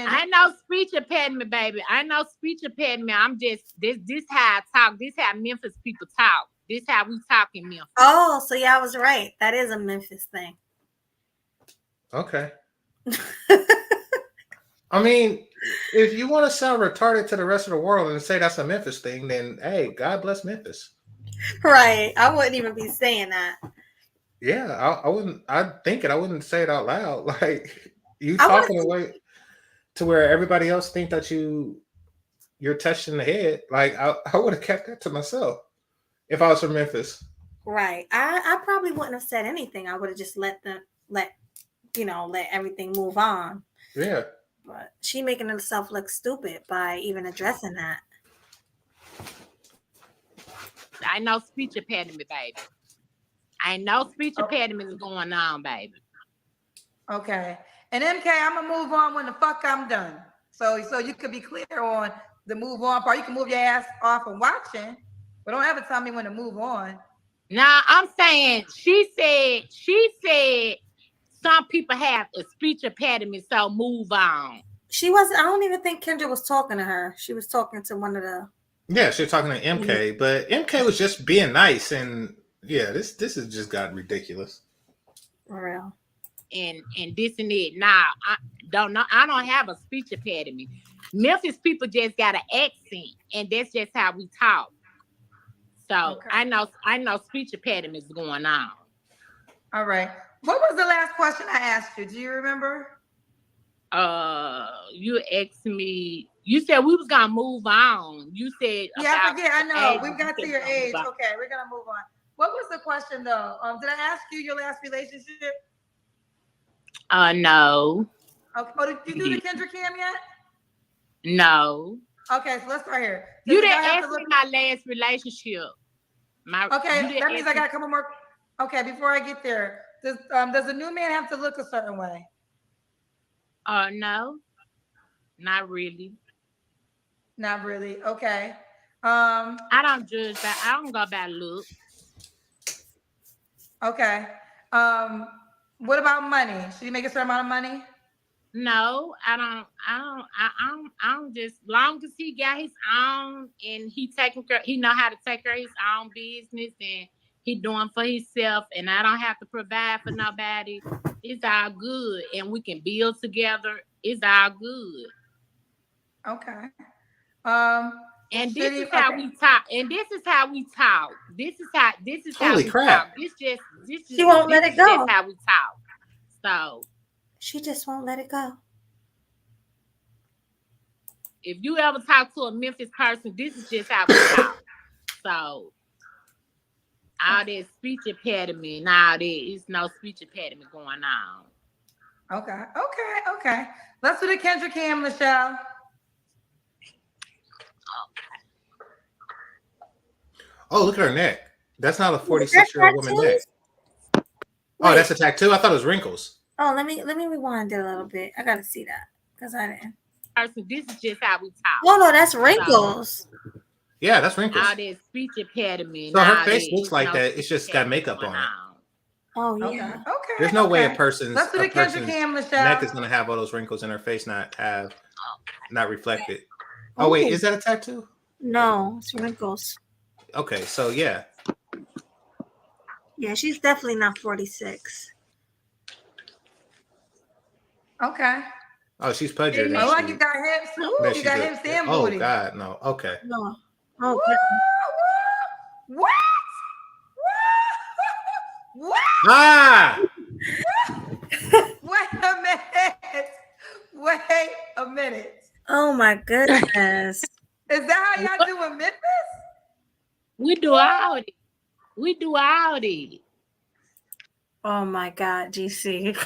I know speech impediment, baby. I know speech impediment. I'm just this how I talk. This how Memphis people talk. This how we talk in Memphis. Oh, so yeah, I was right. That is a Memphis thing. Okay. I mean, if you want to sound retarded to the rest of the world and say that's a Memphis thing, then hey, God bless Memphis. Right. I wouldn't even be saying that. Yeah, I wouldn't. I'd think it. I wouldn't say it out loud. Like you talking away to where everybody else think that you're touched in the head. Like I would have kept that to myself if I was from Memphis. Right. I probably wouldn't have said anything. I would have just let everything move on. Yeah. But she making herself look stupid by even addressing that. I know speech impediment, baby. I know speech impediment is going on, baby. Okay. And MK, I'm gonna move on when the fuck I'm done. So you could be clear on the move on part. You can move your ass off and watching, but don't ever tell me when to move on. Now I'm saying she said some people have a speech impediment, so move on. She wasn't. I don't even think Kendra was talking to her. She was talking to one of the. Yeah, she was talking to MK, but MK was just being nice, and yeah, this has just gotten ridiculous. For real. And this and that. Now I don't know. I don't have a speech impediment. Memphis people just got an accent, and that's just how we talk. So okay. I know speech impediment is going on. All right. What was the last question I asked you? Do you remember? You asked me. You said we was gonna move on. You said I forget. I know we got to your age. Okay, we're gonna move on. What was the question though? Did I ask you your last relationship? No. Okay. Oh, did you do the Kendra Cam yet? No. Okay, so let's start here. You didn't ask me my last relationship. Okay, that means I got a couple more. Okay, before I get there, does a new man have to look a certain way? No, not really. Not really. Okay. I don't judge that. I don't go by look. Okay. What about money? Should he make a certain amount of money? No, I don't just long as he got his own and he know how to take care of his own business and he doing for himself and I don't have to provide for nobody. It's all good and we can build together. It's all good. Okay. And this is how we talk. And this is how we talk. This is how Holy we crap. talk. This she won't let it go. That's how we talk. So she just won't let it go. If you ever talk to a Memphis person, this is just how we talk. So all that speech impediment, now there is no speech impediment going on. Okay. Let's do the Kendra Cam, Michelle. Oh, look at her neck. That's not a 46-year-old woman neck. Oh, that's a tattoo? I thought it was wrinkles. Oh, let me rewind it a little bit. I gotta see that because I didn't. This is just how we talk. Oh no, that's wrinkles. Yeah, that's wrinkles. All that speech impediment. So her face looks like that. It's just got makeup on it. Oh yeah. Okay. There's no way a person's neck Michelle. is gonna have all those wrinkles in her face not reflected. Oh wait, is that a tattoo? No, it's wrinkles. Okay, so yeah. Yeah, she's definitely not 46. Okay. Oh, she's pudgy. Oh, like you got hips. Ooh, you got hips and booty. Oh God, no. Okay. No. Oh. What? Ah! Wait a minute. Oh my goodness. Is that how y'all do in Memphis? We do all it. Oh my God, GC.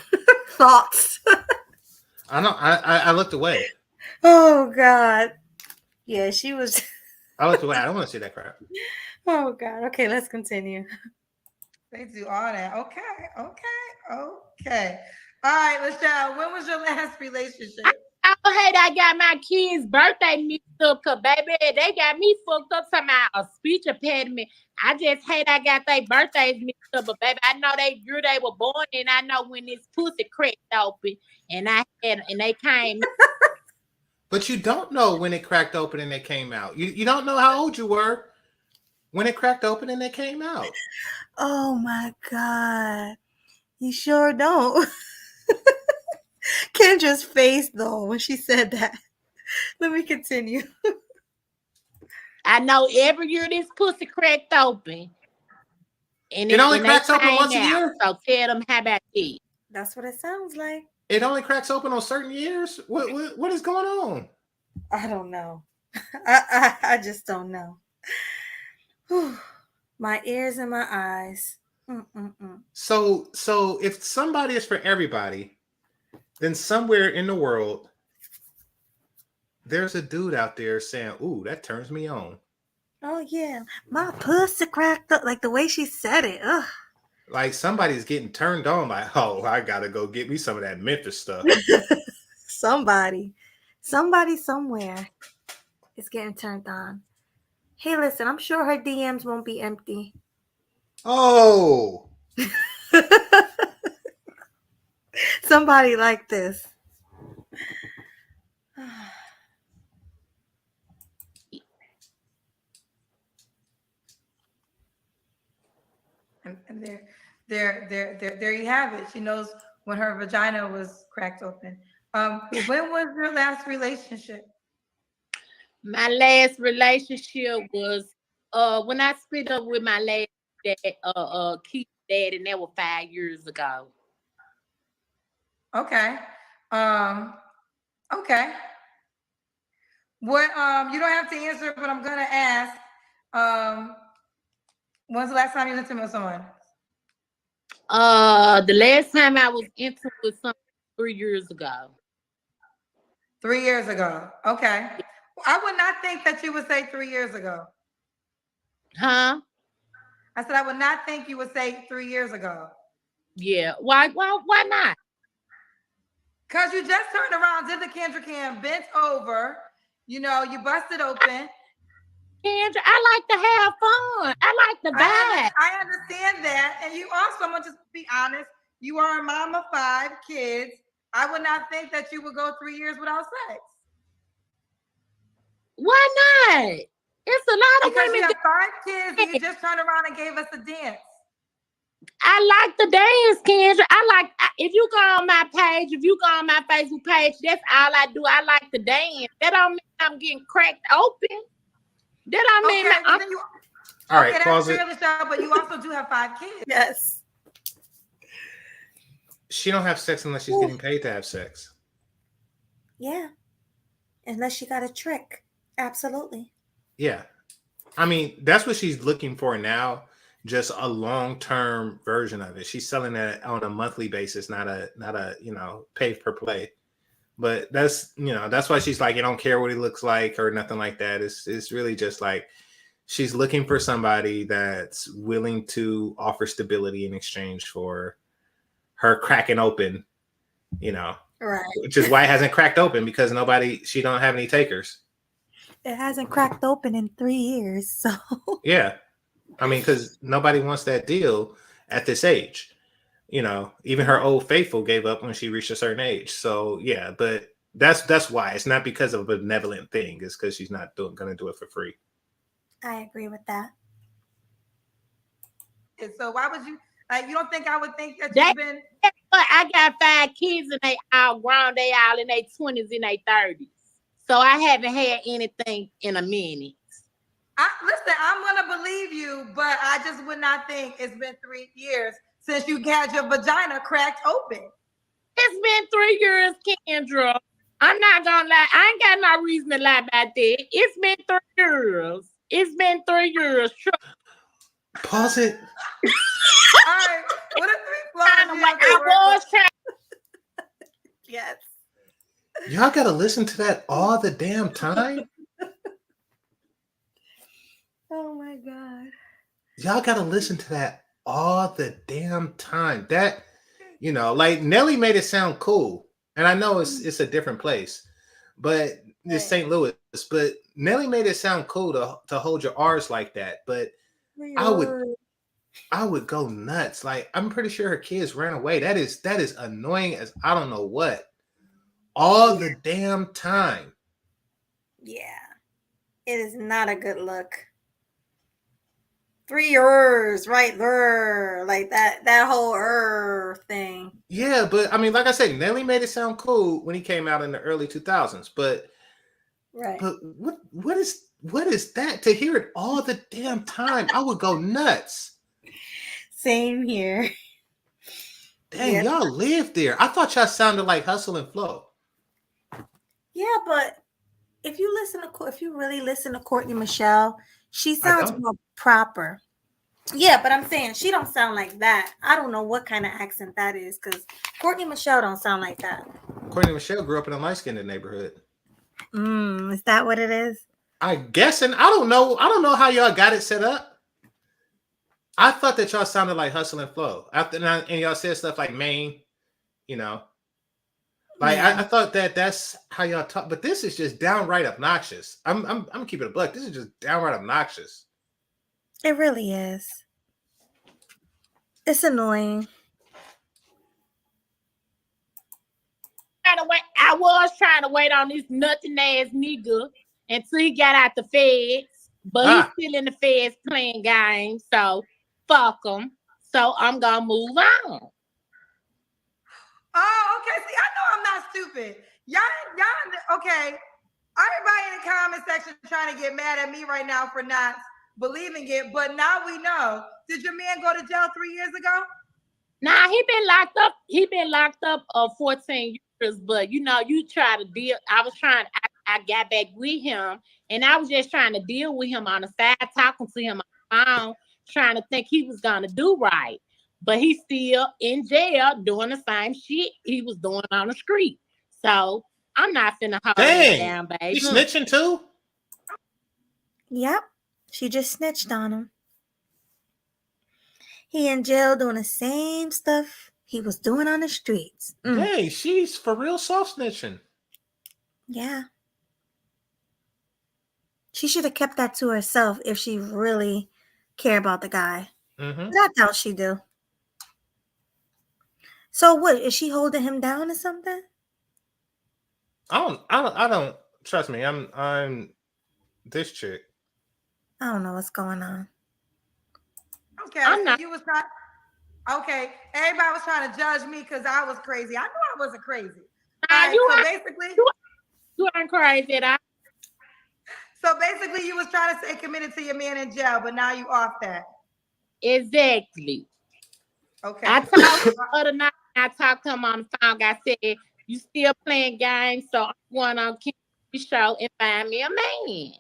Thoughts. I know. I looked away. Oh God. Yeah, she was. I don't want to see that crap. Oh God. Okay, let's continue. They do all that. Okay. All right, Michelle, when was your last relationship? I hate I got my kids' birthday mixed up, cause baby, they got me fucked up somehow. A speech impediment. I just hate I got their birthdays mixed up, but baby, I know they year they were born, and I know when this pussy cracked open, and they came. But you don't know when it cracked open and they came out. You don't know how old you were when it cracked open and they came out. Oh my God. You sure don't. Kendra's face though when she said that. Let me continue. I know every year this pussy cracked open. And it only cracks open once a year? So tell them how about it. That's what it sounds like. It only cracks open on certain years? What is going on? I don't know. I just don't know. Whew. My ears and my eyes. So if somebody is for everybody, then somewhere in the world, there's a dude out there saying, ooh, that turns me on. Oh, yeah. My pussy cracked up. Like the way she said it. Ugh. Like somebody's getting turned on. Like, oh, I got to go get me some of that Memphis stuff. Somebody somewhere is getting turned on. Hey, listen, I'm sure her DMs won't be empty. Oh. Somebody like this. And there you have it. She knows when her vagina was cracked open. When was your last relationship? My last relationship was when I split up with my last Keith's dad, and that was 5 years ago. Okay. Okay. What you don't have to answer, but I'm gonna ask. When's the last time you was intimate with someone? The last time I was intimate with someone 3 years ago. 3 years ago. Okay. I would not think that you would say 3 years ago. Huh? I said I would not think you would say 3 years ago. Yeah. Why not? Because you just turned around, did the Kendra Cam, bent over, you busted open. Kendra, I like to have fun. I like the vibe. I understand that. And you also, I'm going to just be honest, you are a mom of 5 kids. I would not think that you would go 3 years without sex. Why not? It's a lot of because women. You have 5 kids and you just turned around and gave us a dance. I like the dance, Kendra. If you go on my page, if you go on my Facebook page, that's all I do. I like the dance. That don't mean I'm getting cracked open. That don't mean all right, pause it. But you also do have 5 kids. Yes. She don't have sex unless she's getting paid to have sex. Yeah. Unless she got a trick. Absolutely. Yeah. I mean, that's what she's looking for now. Just a long-term version of it. She's selling that on a monthly basis, not a pay per play. But that's why she's like, I don't care what he looks like or nothing like that. It's really just like she's looking for somebody that's willing to offer stability in exchange for her cracking open, Right. Which is why it hasn't cracked open, because she don't have any takers. It hasn't cracked open in 3 years. So yeah. I mean, because nobody wants that deal at this age. Even her old faithful gave up when she reached a certain age. So yeah, but that's why. It's not because of a benevolent thing. It's because she's not going to do it for free. I agree with that. And so why would you you don't think I would think that you've been? I got 5 kids and they all grown. They all in their 20s and their 30s. So I haven't had anything in a minute. Listen, I'm gonna believe you, but I just would not think it's been 3 years since you had your vagina cracked open. It's been 3 years, Kendra. I'm not gonna lie. I ain't got no reason to lie about that. It's been 3 years. It's been 3 years. Pause it. All right. What are 3 flaws you have to work with? Yes. Y'all gotta listen to that all the damn time. God. Y'all gotta listen to that all the damn time. That, like Nelly made it sound cool. And I know it's a different place, but it's St. Louis. But Nelly made it sound cool to hold your R's like that. But I would go nuts. Like, I'm pretty sure her kids ran away. That is annoying as I don't know what. All the damn time. Yeah. It is not a good look. 3 years right there. Like that whole thing. Yeah, but I mean, like I said, Nelly made it sound cool when he came out in the early 2000s. But what is that? To hear it all the damn time, I would go nuts. Same here. Dang, y'all live there. I thought y'all sounded like Hustle and Flow. Yeah, but if you really listen to Courtney Michelle, she sounds more proper. Yeah, but I'm saying she don't sound like that. I don't know what kind of accent that is, because Courtney Michelle don't sound like that. Courtney Michelle grew up in a light-skinned neighborhood. Is that what it is? I guess, and I don't know how y'all got it set up. I thought that y'all sounded like Hustle and Flow. And y'all said stuff like Maine, Like, yeah. I thought that's how y'all talk, but this is just downright obnoxious. I'm keeping it a buck. This is just downright obnoxious. It really is. It's annoying. I was trying to wait on this nothing ass nigga until he got out the feds, but he's still in the feds playing games. So fuck him. So I'm gonna move on. Oh, okay. See, I know I'm not stupid. Y'all, okay. Everybody in the comment section trying to get mad at me right now for not believing it, but now we know. Did your man go to jail 3 years ago? Nah, he been locked up. He been locked up 14 years, but you try to deal. I got back with him, and I was just trying to deal with him on the side, talking to him on the phone, trying to think he was gonna do right. But he's still in jail doing the same shit he was doing on the street. So I'm not finna hold him down, baby. You snitching too? Yep. She just snitched on him. He in jail doing the same stuff he was doing on the streets. Hey, she's for real soft snitching. Yeah. She should have kept that to herself if she really cared about the guy. Mm-hmm. I doubt she do. So what, is she holding him down or something? I don't trust me. I'm this chick. I don't know what's going on. Okay, you was trying. Okay, everybody was trying to judge me because I was crazy. I knew I wasn't crazy. You aren't crazy. So basically, you was trying to say committed to your man in jail, but now you off that. Exactly. Okay. I talked the other night. I talked to him on the phone. I said, "You still playing games?" So I'm going on Kim's show and find me a man.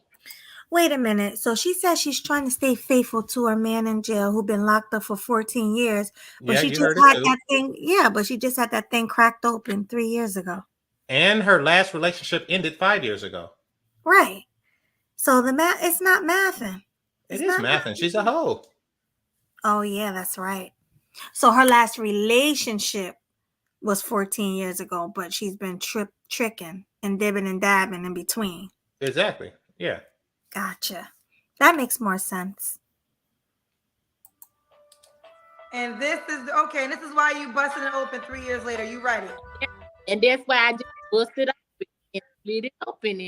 Wait a minute. So she says she's trying to stay faithful to her man in jail who's been locked up for 14 years. But she just had that thing. Yeah, but she just had that thing cracked open 3 years ago. And her last relationship ended 5 years ago. Right. So it's not mathing. It is mathing. She's a hoe. Oh, yeah, that's right. So her last relationship was 14 years ago, but she's been tricking and dibbing and dabbing in between. Exactly. Yeah. Gotcha. That makes more sense. And this is okay. And this is why you busted it open 3 years later. You ready? And that's why I just busted up and split it open.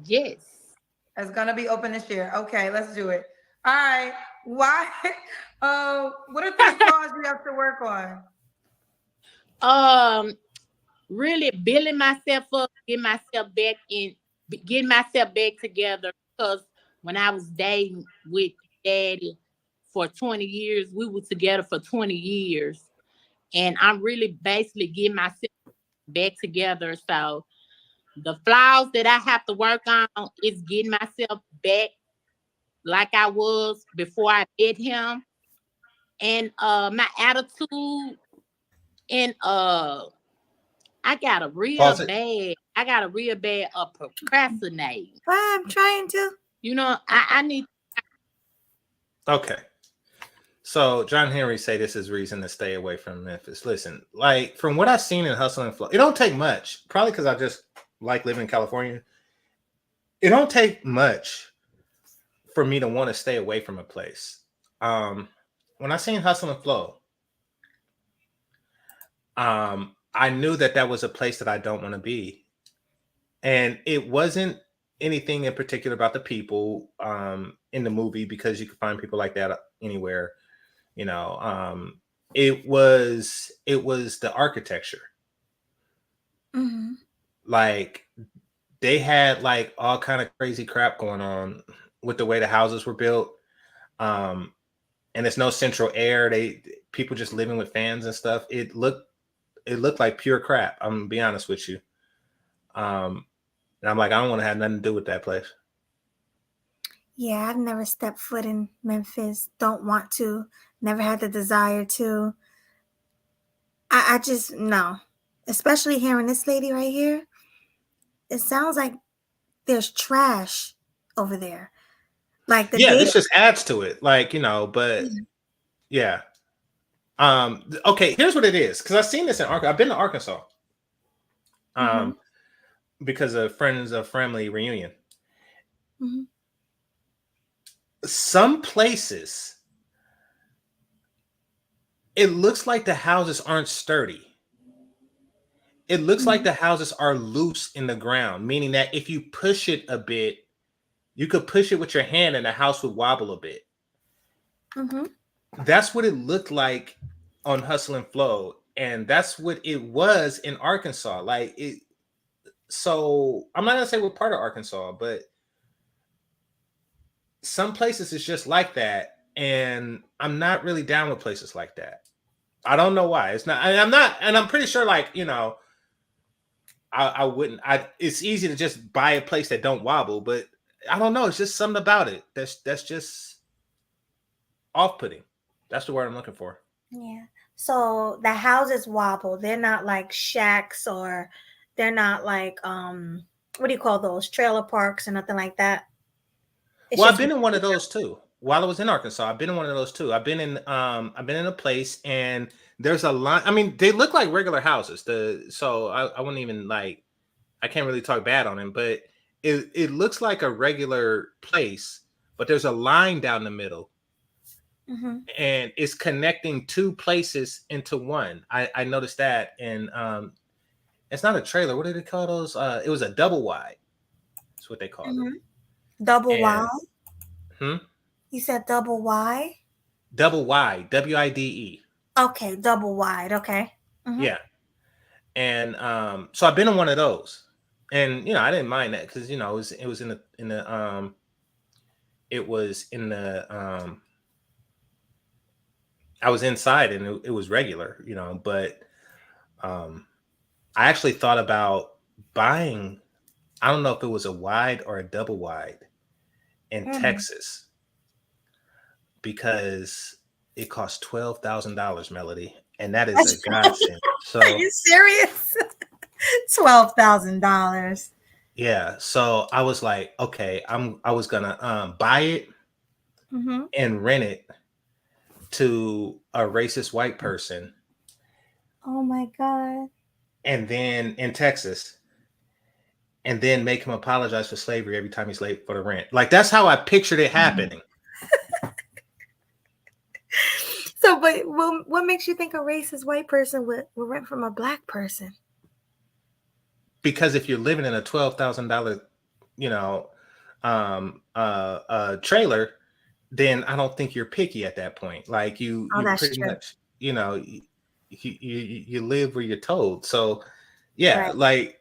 Yes. It's gonna be open this year. Okay, let's do it. All right. Why? What are the flaws you have to work on? Really building myself up, getting myself back together. Because when I was dating with Daddy for 20 years, we were together for 20 years. And I'm really basically getting myself back together. So the flaws that I have to work on is getting myself back like I was before I met him. And my attitude, and I got a real bad procrastinate. I'm trying to. I need Okay. So John Henry say this is reason to stay away from Memphis. Listen, like from what I've seen in Hustle and Flow, it don't take much. Probably because I just like living in California. It don't take much for me to want to stay away from a place. When I seen Hustle and Flow, I knew that was a place that I don't want to be. And it wasn't anything in particular about the people in the movie, because you can find people like that anywhere. You know, it was the architecture. Mm-hmm. Like they had like all kind of crazy crap going on with the way the houses were built. And it's no central air. People just living with fans and stuff. It looked like pure crap. I'm gonna be honest with you. And I'm like, I don't want to have nothing to do with that place. Yeah, I've never stepped foot in Memphis. Don't want to. Never had the desire to. I just, no. Especially hearing this lady right here. It sounds like there's trash over there. Like this just adds to it. Like, you know, but yeah. Okay, here's what it is. Because I've seen this in Arkansas. I've been to Arkansas. Because of Friends of Family reunion. Mm-hmm. Some places, it looks like the houses aren't sturdy. It looks like the houses are loose in the ground, meaning that if you push it a bit, you could push it with your hand and the house would wobble a bit. Mm-hmm. That's what it looked like on Hustle and Flow. And that's what it was in Arkansas. Like it. So I'm not going to say we're part of Arkansas, but some places it's just like that. And I'm not really down with places like that. I don't know why. It's not, and I'm pretty sure, like, you know, I wouldn't, it's easy to just buy a place that don't wobble, but I don't know. It's just something about it. That's just off-putting. That's the word I'm looking for. Yeah. So the houses wobble. They're not like shacks, or they're not like, what do you call those? Trailer parks or nothing like that. Well, I've been in one of those too. While I was in Arkansas, I've been in one of those too. I've been in a place, and there's a line. I mean, they look like regular houses. So I wouldn't even like, I can't really talk bad on them, but it looks like a regular place, but there's a line down the middle. Mm-hmm. And it's connecting two places into one. I noticed that. And it's not a trailer. What do they call those? It was a double wide. That's what they call it. Double wide? You said double wide? Double wide. WIDE. Okay, double wide. Okay. Mm-hmm. Yeah. And so I've been in one of those. And you know, I didn't mind that because you know, it was in the I was inside and it was regular, you know, but I actually thought about buying, I don't know if it was a wide or a double wide in Texas, because it cost $12,000, Melody, and that is a godsend. So, are you serious? $12,000. Yeah. So I was like, okay, I was gonna buy it and rent it to a racist white person. Oh my God. And then in Texas, and then make him apologize for slavery every time he's late for the rent. Like that's how I pictured it happening. So, but what makes you think a racist white person would rent from a black person? Because if you're living in a $12,000, you know, trailer, then I don't think you're picky at that point. Like you pretty much, you know, you live where you're told. So, yeah, right. Like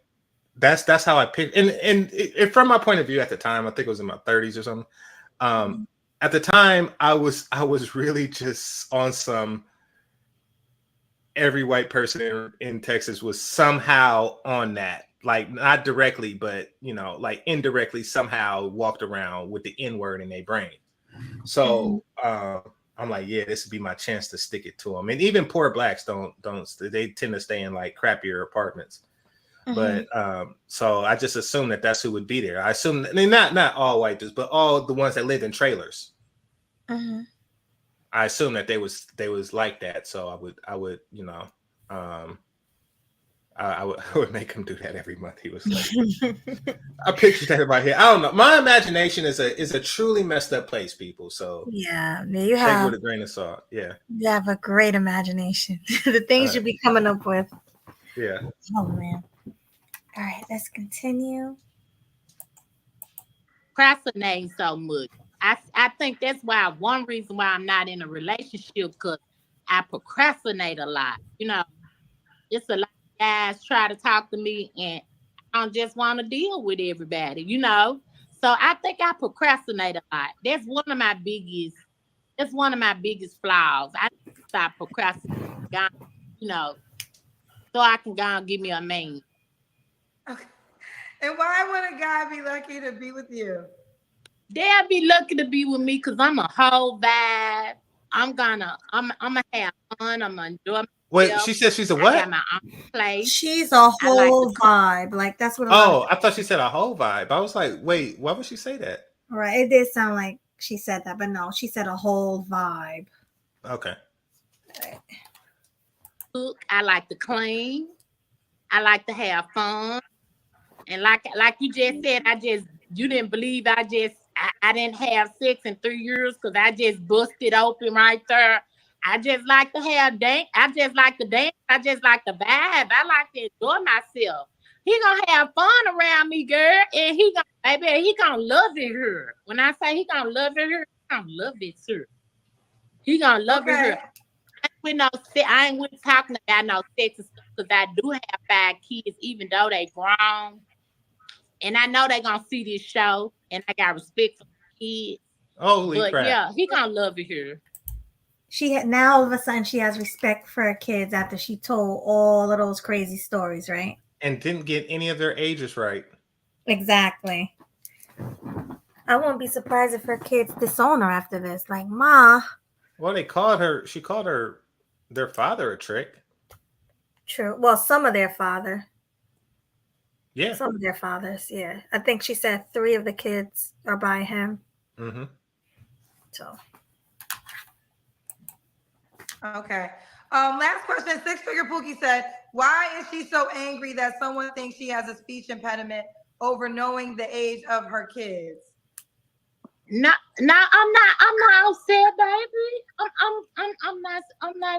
that's how I picked. And from my point of view at the time, I think it was in my 30s or something. At the time, I was really just on some. Every white person in Texas was somehow on that, like not directly, but you know, like indirectly somehow walked around with the N-word in their brain. So I'm like, yeah, this would be my chance to stick it to them. And even poor blacks don't they tend to stay in like crappier apartments. But so I just assumed that that's who would be there. I assume, I mean, not all white dudes, but all the ones that live in trailers. I assume that they was like that. So I would, I would make him do that every month. He was like, I pictured that in my head. I don't know. My imagination is a truly messed up place, people. So Yeah, you take it have with a grain of salt. Yeah. you have a great imagination. The things you be coming up with. Yeah. Oh man. All right, let's continue. Procrastinating so much. I think that's why one reason why I'm not in a relationship, because I procrastinate a lot. It's a lot of guys try to talk to me and I don't just want to deal with everybody, So I think I procrastinate a lot. That's one of my biggest flaws. I need to stop procrastinating, so I can go and give me a man. Okay. And why would a guy be lucky to be with you? They'll be lucky to be with me because I'm a whole vibe. I'm gonna have fun. I'm gonna enjoy myself. Wait, she said she's a what? I got my own place. She's a whole vibe. Like that's what. I thought she said a whole vibe. I was like, wait, why would she say that? Right, it did sound like she said that, but no, she said a whole vibe. Okay. Cook. I like to clean. I like to have fun. And like you just said, you didn't believe I didn't have sex in 3 years because I just busted open right there. I just like to have dance. I just like to dance. I just like the vibe. I like to enjoy myself. He gonna have fun around me, girl, and he gonna love it here. When I say he gonna love it here, he gonna love it here. He gonna love it here. I ain't with talking about no sex and stuff because I do have 5 kids, even though they grown. And I know they gonna see this show, and I got respect for kids. Holy crap! Yeah, he gonna love it here. Now all of a sudden she has respect for her kids after she told all of those crazy stories, right? And didn't get any of their ages right. Exactly. I won't be surprised if her kids disown her after this. Like, Ma. Well, she called her their father a trick. True. Well, some of their father. Yeah. Some of their fathers, yeah. I think she said 3 of the kids are by him. Mm-hmm. So. Okay. Last question. Six Figure Pookie said, why is she so angry that someone thinks she has a speech impediment over knowing the age of her kids? No, I'm not upset, baby. I'm not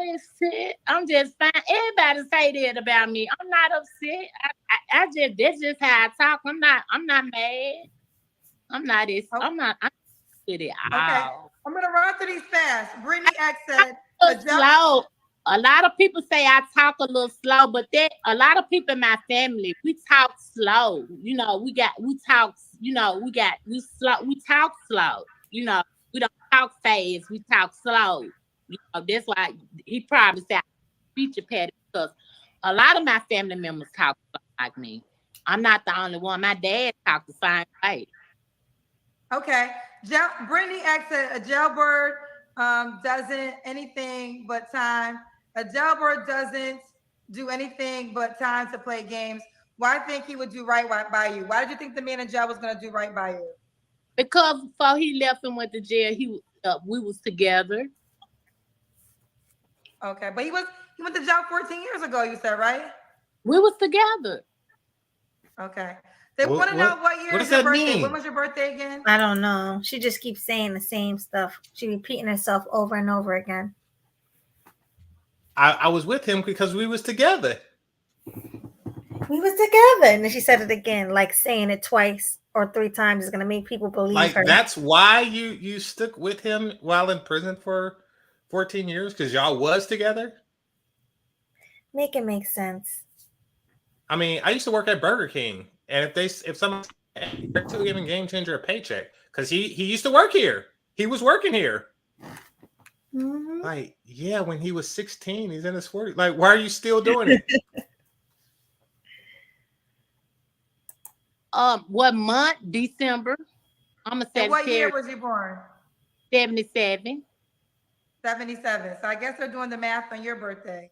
upset. I'm just fine. Everybody say that about me. I'm not upset. That's just how I talk. I'm not mad. I'm not with it all. Okay. I'm gonna run through these fast. Brittany X said slow. A lot of people say I talk a little slow, but a lot of people in my family, we talk slow. We talk slow. We don't talk fast. We talk slow. That's why he probably said speech impediment because a lot of my family members talk like me. I'm not the only one. My dad talked the same way. Okay. Brittany X said a jailbird doesn't anything but time. A jailbird doesn't do anything but time to play games. Why think he would do right by you? Why did you think the man in jail was going to do right by you? Because before he left and went to jail, we was together. Okay, but he went to jail 14 years ago. You said, right? We was together. Okay. They want to know what year is your birthday. Mean? When was your birthday again? I don't know. She just keeps saying the same stuff. She repeating herself over and over again. I was with him because we was together. We was together. And then she said it again, like saying it twice or 3 times is going to make people believe her. That's why you stuck with him while in prison for 14 years? Because y'all was together? Make it make sense. I mean, I used to work at Burger King. And if someone they're still giving Game Changer a paycheck because he used to work here. He was working here. Mm-hmm. Like, yeah, when he was 16, he's in his 40s. Like, why are you still doing it? What month? December. I'm a 77. What year was you born? 77. 77. So I guess they're doing the math on your birthday.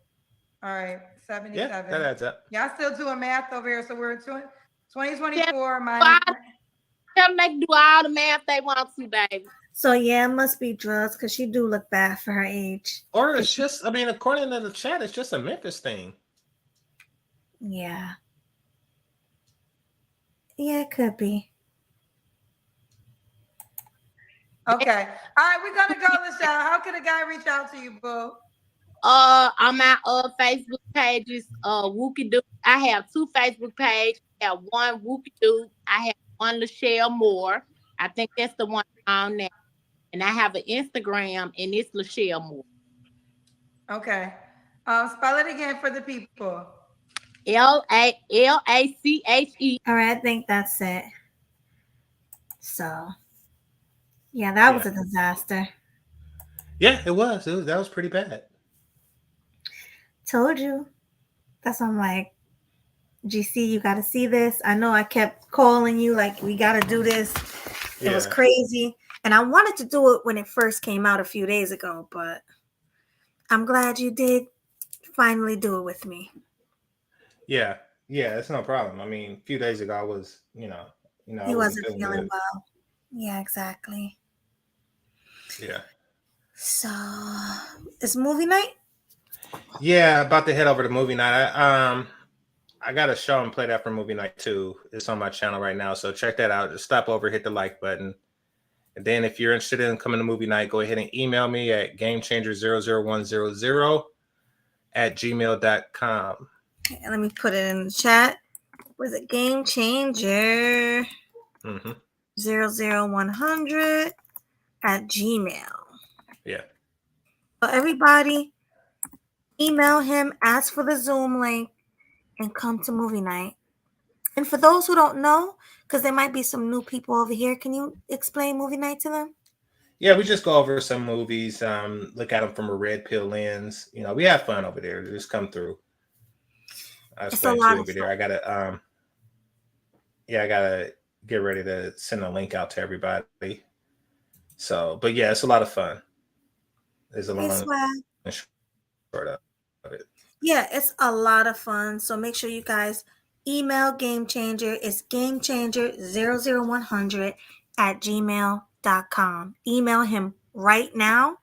All right, 77. Yeah, that adds up. Y'all still doing math over here. So we're 2024 Tell them they can do all the math they want to, baby. So yeah, it must be drugs because she do look bad for her age. Or it's just, I mean, according to the chat, it's just a Memphis thing. Yeah. Yeah, it could be. Okay. All right, we're gonna go, Michelle. How can a guy reach out to you, boo? On my Facebook pages, Wookie Doo. I have 2 Facebook pages. I have one Wookie Doo. I have one Lachelle Moore. I think that's the one on there. And I have an Instagram, and it's Lachelle Moore. Okay. Spell it again for the people. LACHE. All right, I think that's it. So yeah, that was a disaster. Yeah, it was. That was pretty bad. Told you. That's why I'm like, GC, you got to see this. I know I kept calling you like, we got to do this. It was crazy. And I wanted to do it when it first came out a few days ago, but I'm glad you did finally do it with me. Yeah, it's no problem. I mean, a few days ago, I was, he wasn't feeling well. Yeah, exactly. Yeah. So, it's movie night? Yeah, about to head over to movie night. I got a show and play that for movie night too. It's on my channel right now, so check that out. Just stop over, hit the like button. And then if you're interested in coming to movie night, go ahead and email me at gamechanger00100@gmail.com. Okay, let me put it in the chat. Was it Game Changer 00100@gmail? Yeah. So everybody, email him, ask for the Zoom link, and come to movie night. And for those who don't know, because there might be some new people over here, can you explain movie night to them? Yeah, we just go over some movies, look at them from a red pill lens. We have fun over there. Just come through. It's a lot over there. I gotta get ready to send a link out to everybody. So, but yeah, it's a lot of fun. There's a lot of short of it. Yeah, it's a lot of fun. So make sure you guys email Game Changer. It's gamechanger00100@gmail.com. Email him right now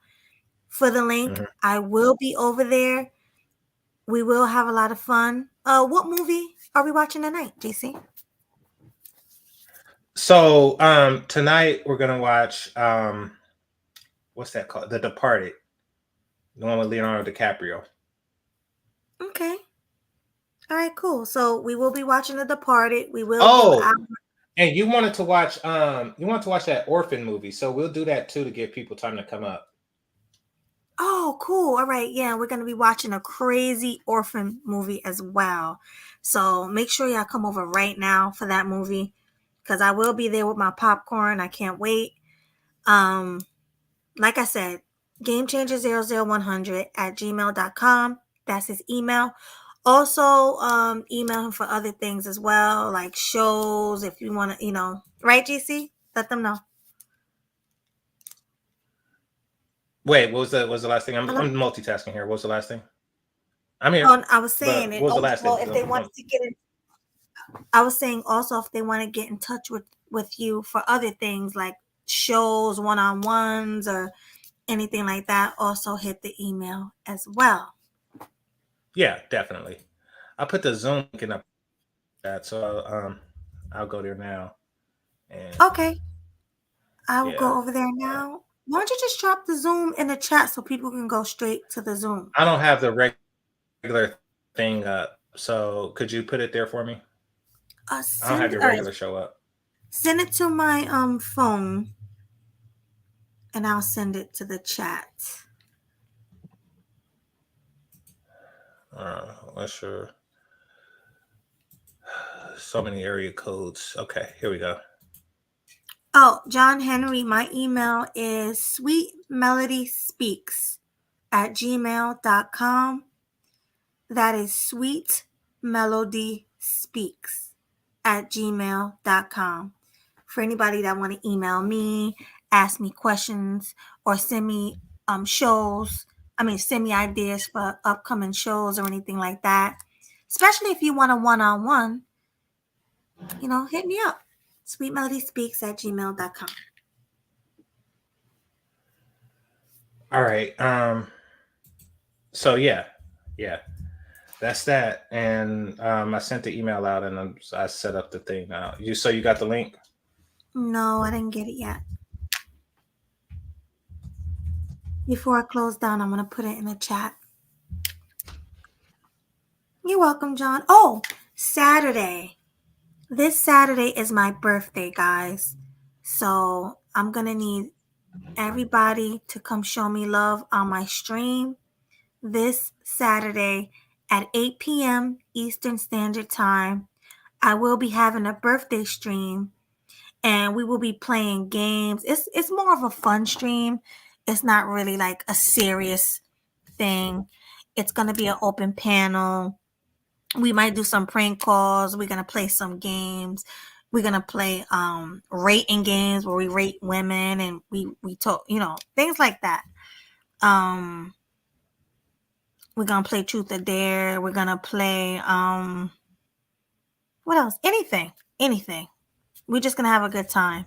for the link. I will be over there. We will have a lot of fun. What movie are we watching tonight, JC? So tonight we're gonna watch what's that called? The Departed, the one with Leonardo DiCaprio. Okay. All right, cool. So we will be watching The Departed. We will. And you wanted to watch that Orphan movie, so we'll do that too to give people time to come up. Oh, cool. All right. Yeah, we're going to be watching a crazy Orphan movie as well. So make sure y'all come over right now for that movie because I will be there with my popcorn. I can't wait. Like I said, gamechanger00100@gmail.com. That's his email. Also, email him for other things as well, like shows if you want to, right, GC? Let them know. Wait, what was the last thing? I'm multitasking here. What was the last thing? I'm here. I was saying what was the last thing? If they wanted to get in, I was saying also if they want to get in touch with you for other things like shows, one-on-ones, or anything like that, also hit the email as well. Yeah, definitely. I'll put the Zoom link in up that, so I'll go there now. And okay, I will go over there now. Why don't you just drop the Zoom in the chat so people can go straight to the Zoom? I don't have the regular thing up, so could you put it there for me? I don't have your regular show up. Send it to my phone, and I'll send it to the chat. What's your so many area codes? Okay, here we go. Oh, John Henry, my email is sweetmelodyspeaks@gmail.com. That is sweetmelodyspeaks@gmail.com. For anybody that want to email me, ask me questions, or send me send me ideas for upcoming shows or anything like that. Especially if you want a one-on-one, hit me up. sweetmelodyspeaks@gmail.com. All right. So yeah, that's that. And I sent the email out and I set up the thing now. You got the link? No, I didn't get it yet. Before I close down, I'm gonna put it in the chat. You're welcome, John. Oh, Saturday. This Saturday is my birthday, guys. So I'm gonna need everybody to come show me love on my stream this Saturday at 8 p.m. Eastern Standard Time. I will be having a birthday stream and we will be playing games. It's more of a fun stream. It's not really like a serious thing. It's gonna be an open panel. We might do some prank calls. We're gonna play some games. We're gonna play rating games where we rate women and we talk, things like that. We're gonna play Truth or Dare. We're gonna play what else? Anything. We're just gonna have a good time.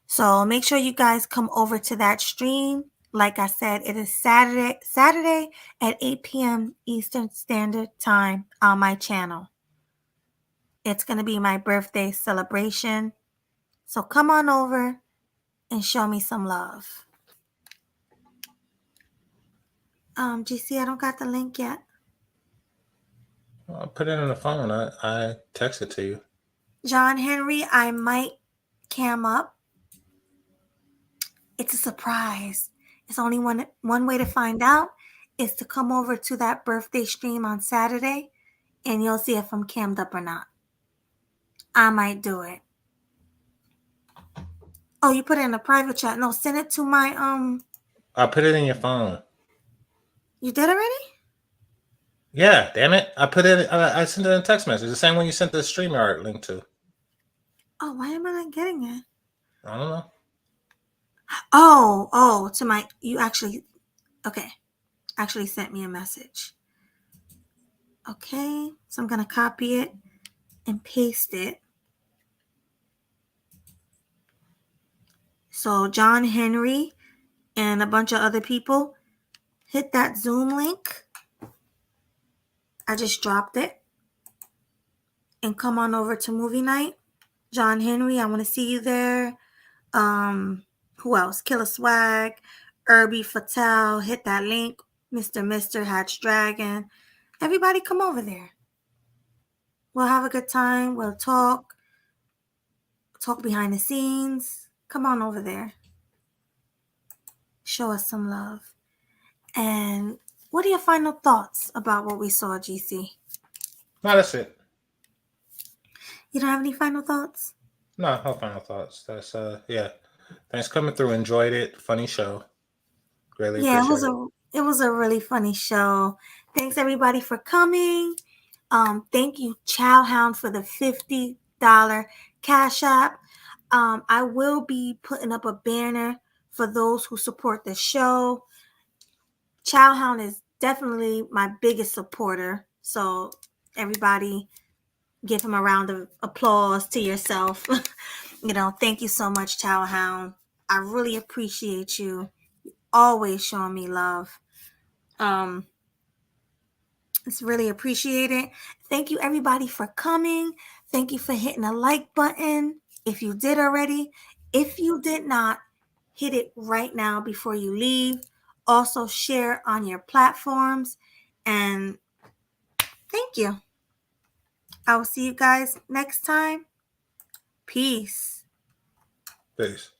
So make sure you guys come over to that stream. Like I said, it is Saturday at 8 p.m. Eastern Standard Time on my channel. It's going to be my birthday celebration. So come on over and show me some love. GC, I don't got the link yet. I'll put it in the phone. I text it to you. John Henry, I might cam up. It's a surprise. It's only one way to find out is to come over to that birthday stream on Saturday and you'll see if I'm cammed up or not. I might do it. Oh, you put it in a private chat. No, send it to my I put it in your phone. You did already? Yeah, damn it. I put it I sent it in a text message. The same one you sent the StreamYard link to. Oh, why am I not getting it? I don't know. Oh, to my you actually sent me a message. Okay, so I'm gonna copy it and paste it. So John Henry and a bunch of other people, hit that Zoom link. I just dropped it. And come on over to movie night. John Henry, I want to see you there. Who else? Killer Swag, Irby Fatale, hit that link. Mr. Hatch Dragon. Everybody come over there. We'll have a good time. We'll talk behind the scenes. Come on over there. Show us some love. And what are your final thoughts about what we saw, GC? No, that's it. You don't have any final thoughts? No final thoughts. That's yeah. Thanks for coming through. Enjoyed it. Funny show. Really appreciate it. It was a really funny show. Thanks everybody for coming. Thank you, Chowhound, for the $50 Cash App. I will be putting up a banner for those who support the show. Chowhound is definitely my biggest supporter. So everybody give him a round of applause to yourself. Thank you so much, Chowhound. I really appreciate you. Always showing me love. It's really appreciated. Thank you everybody for coming. Thank you for hitting the like button. If you did already, if you did not, hit it right now before you leave. Also share on your platforms. And thank you. I will see you guys next time. Peace. Peace.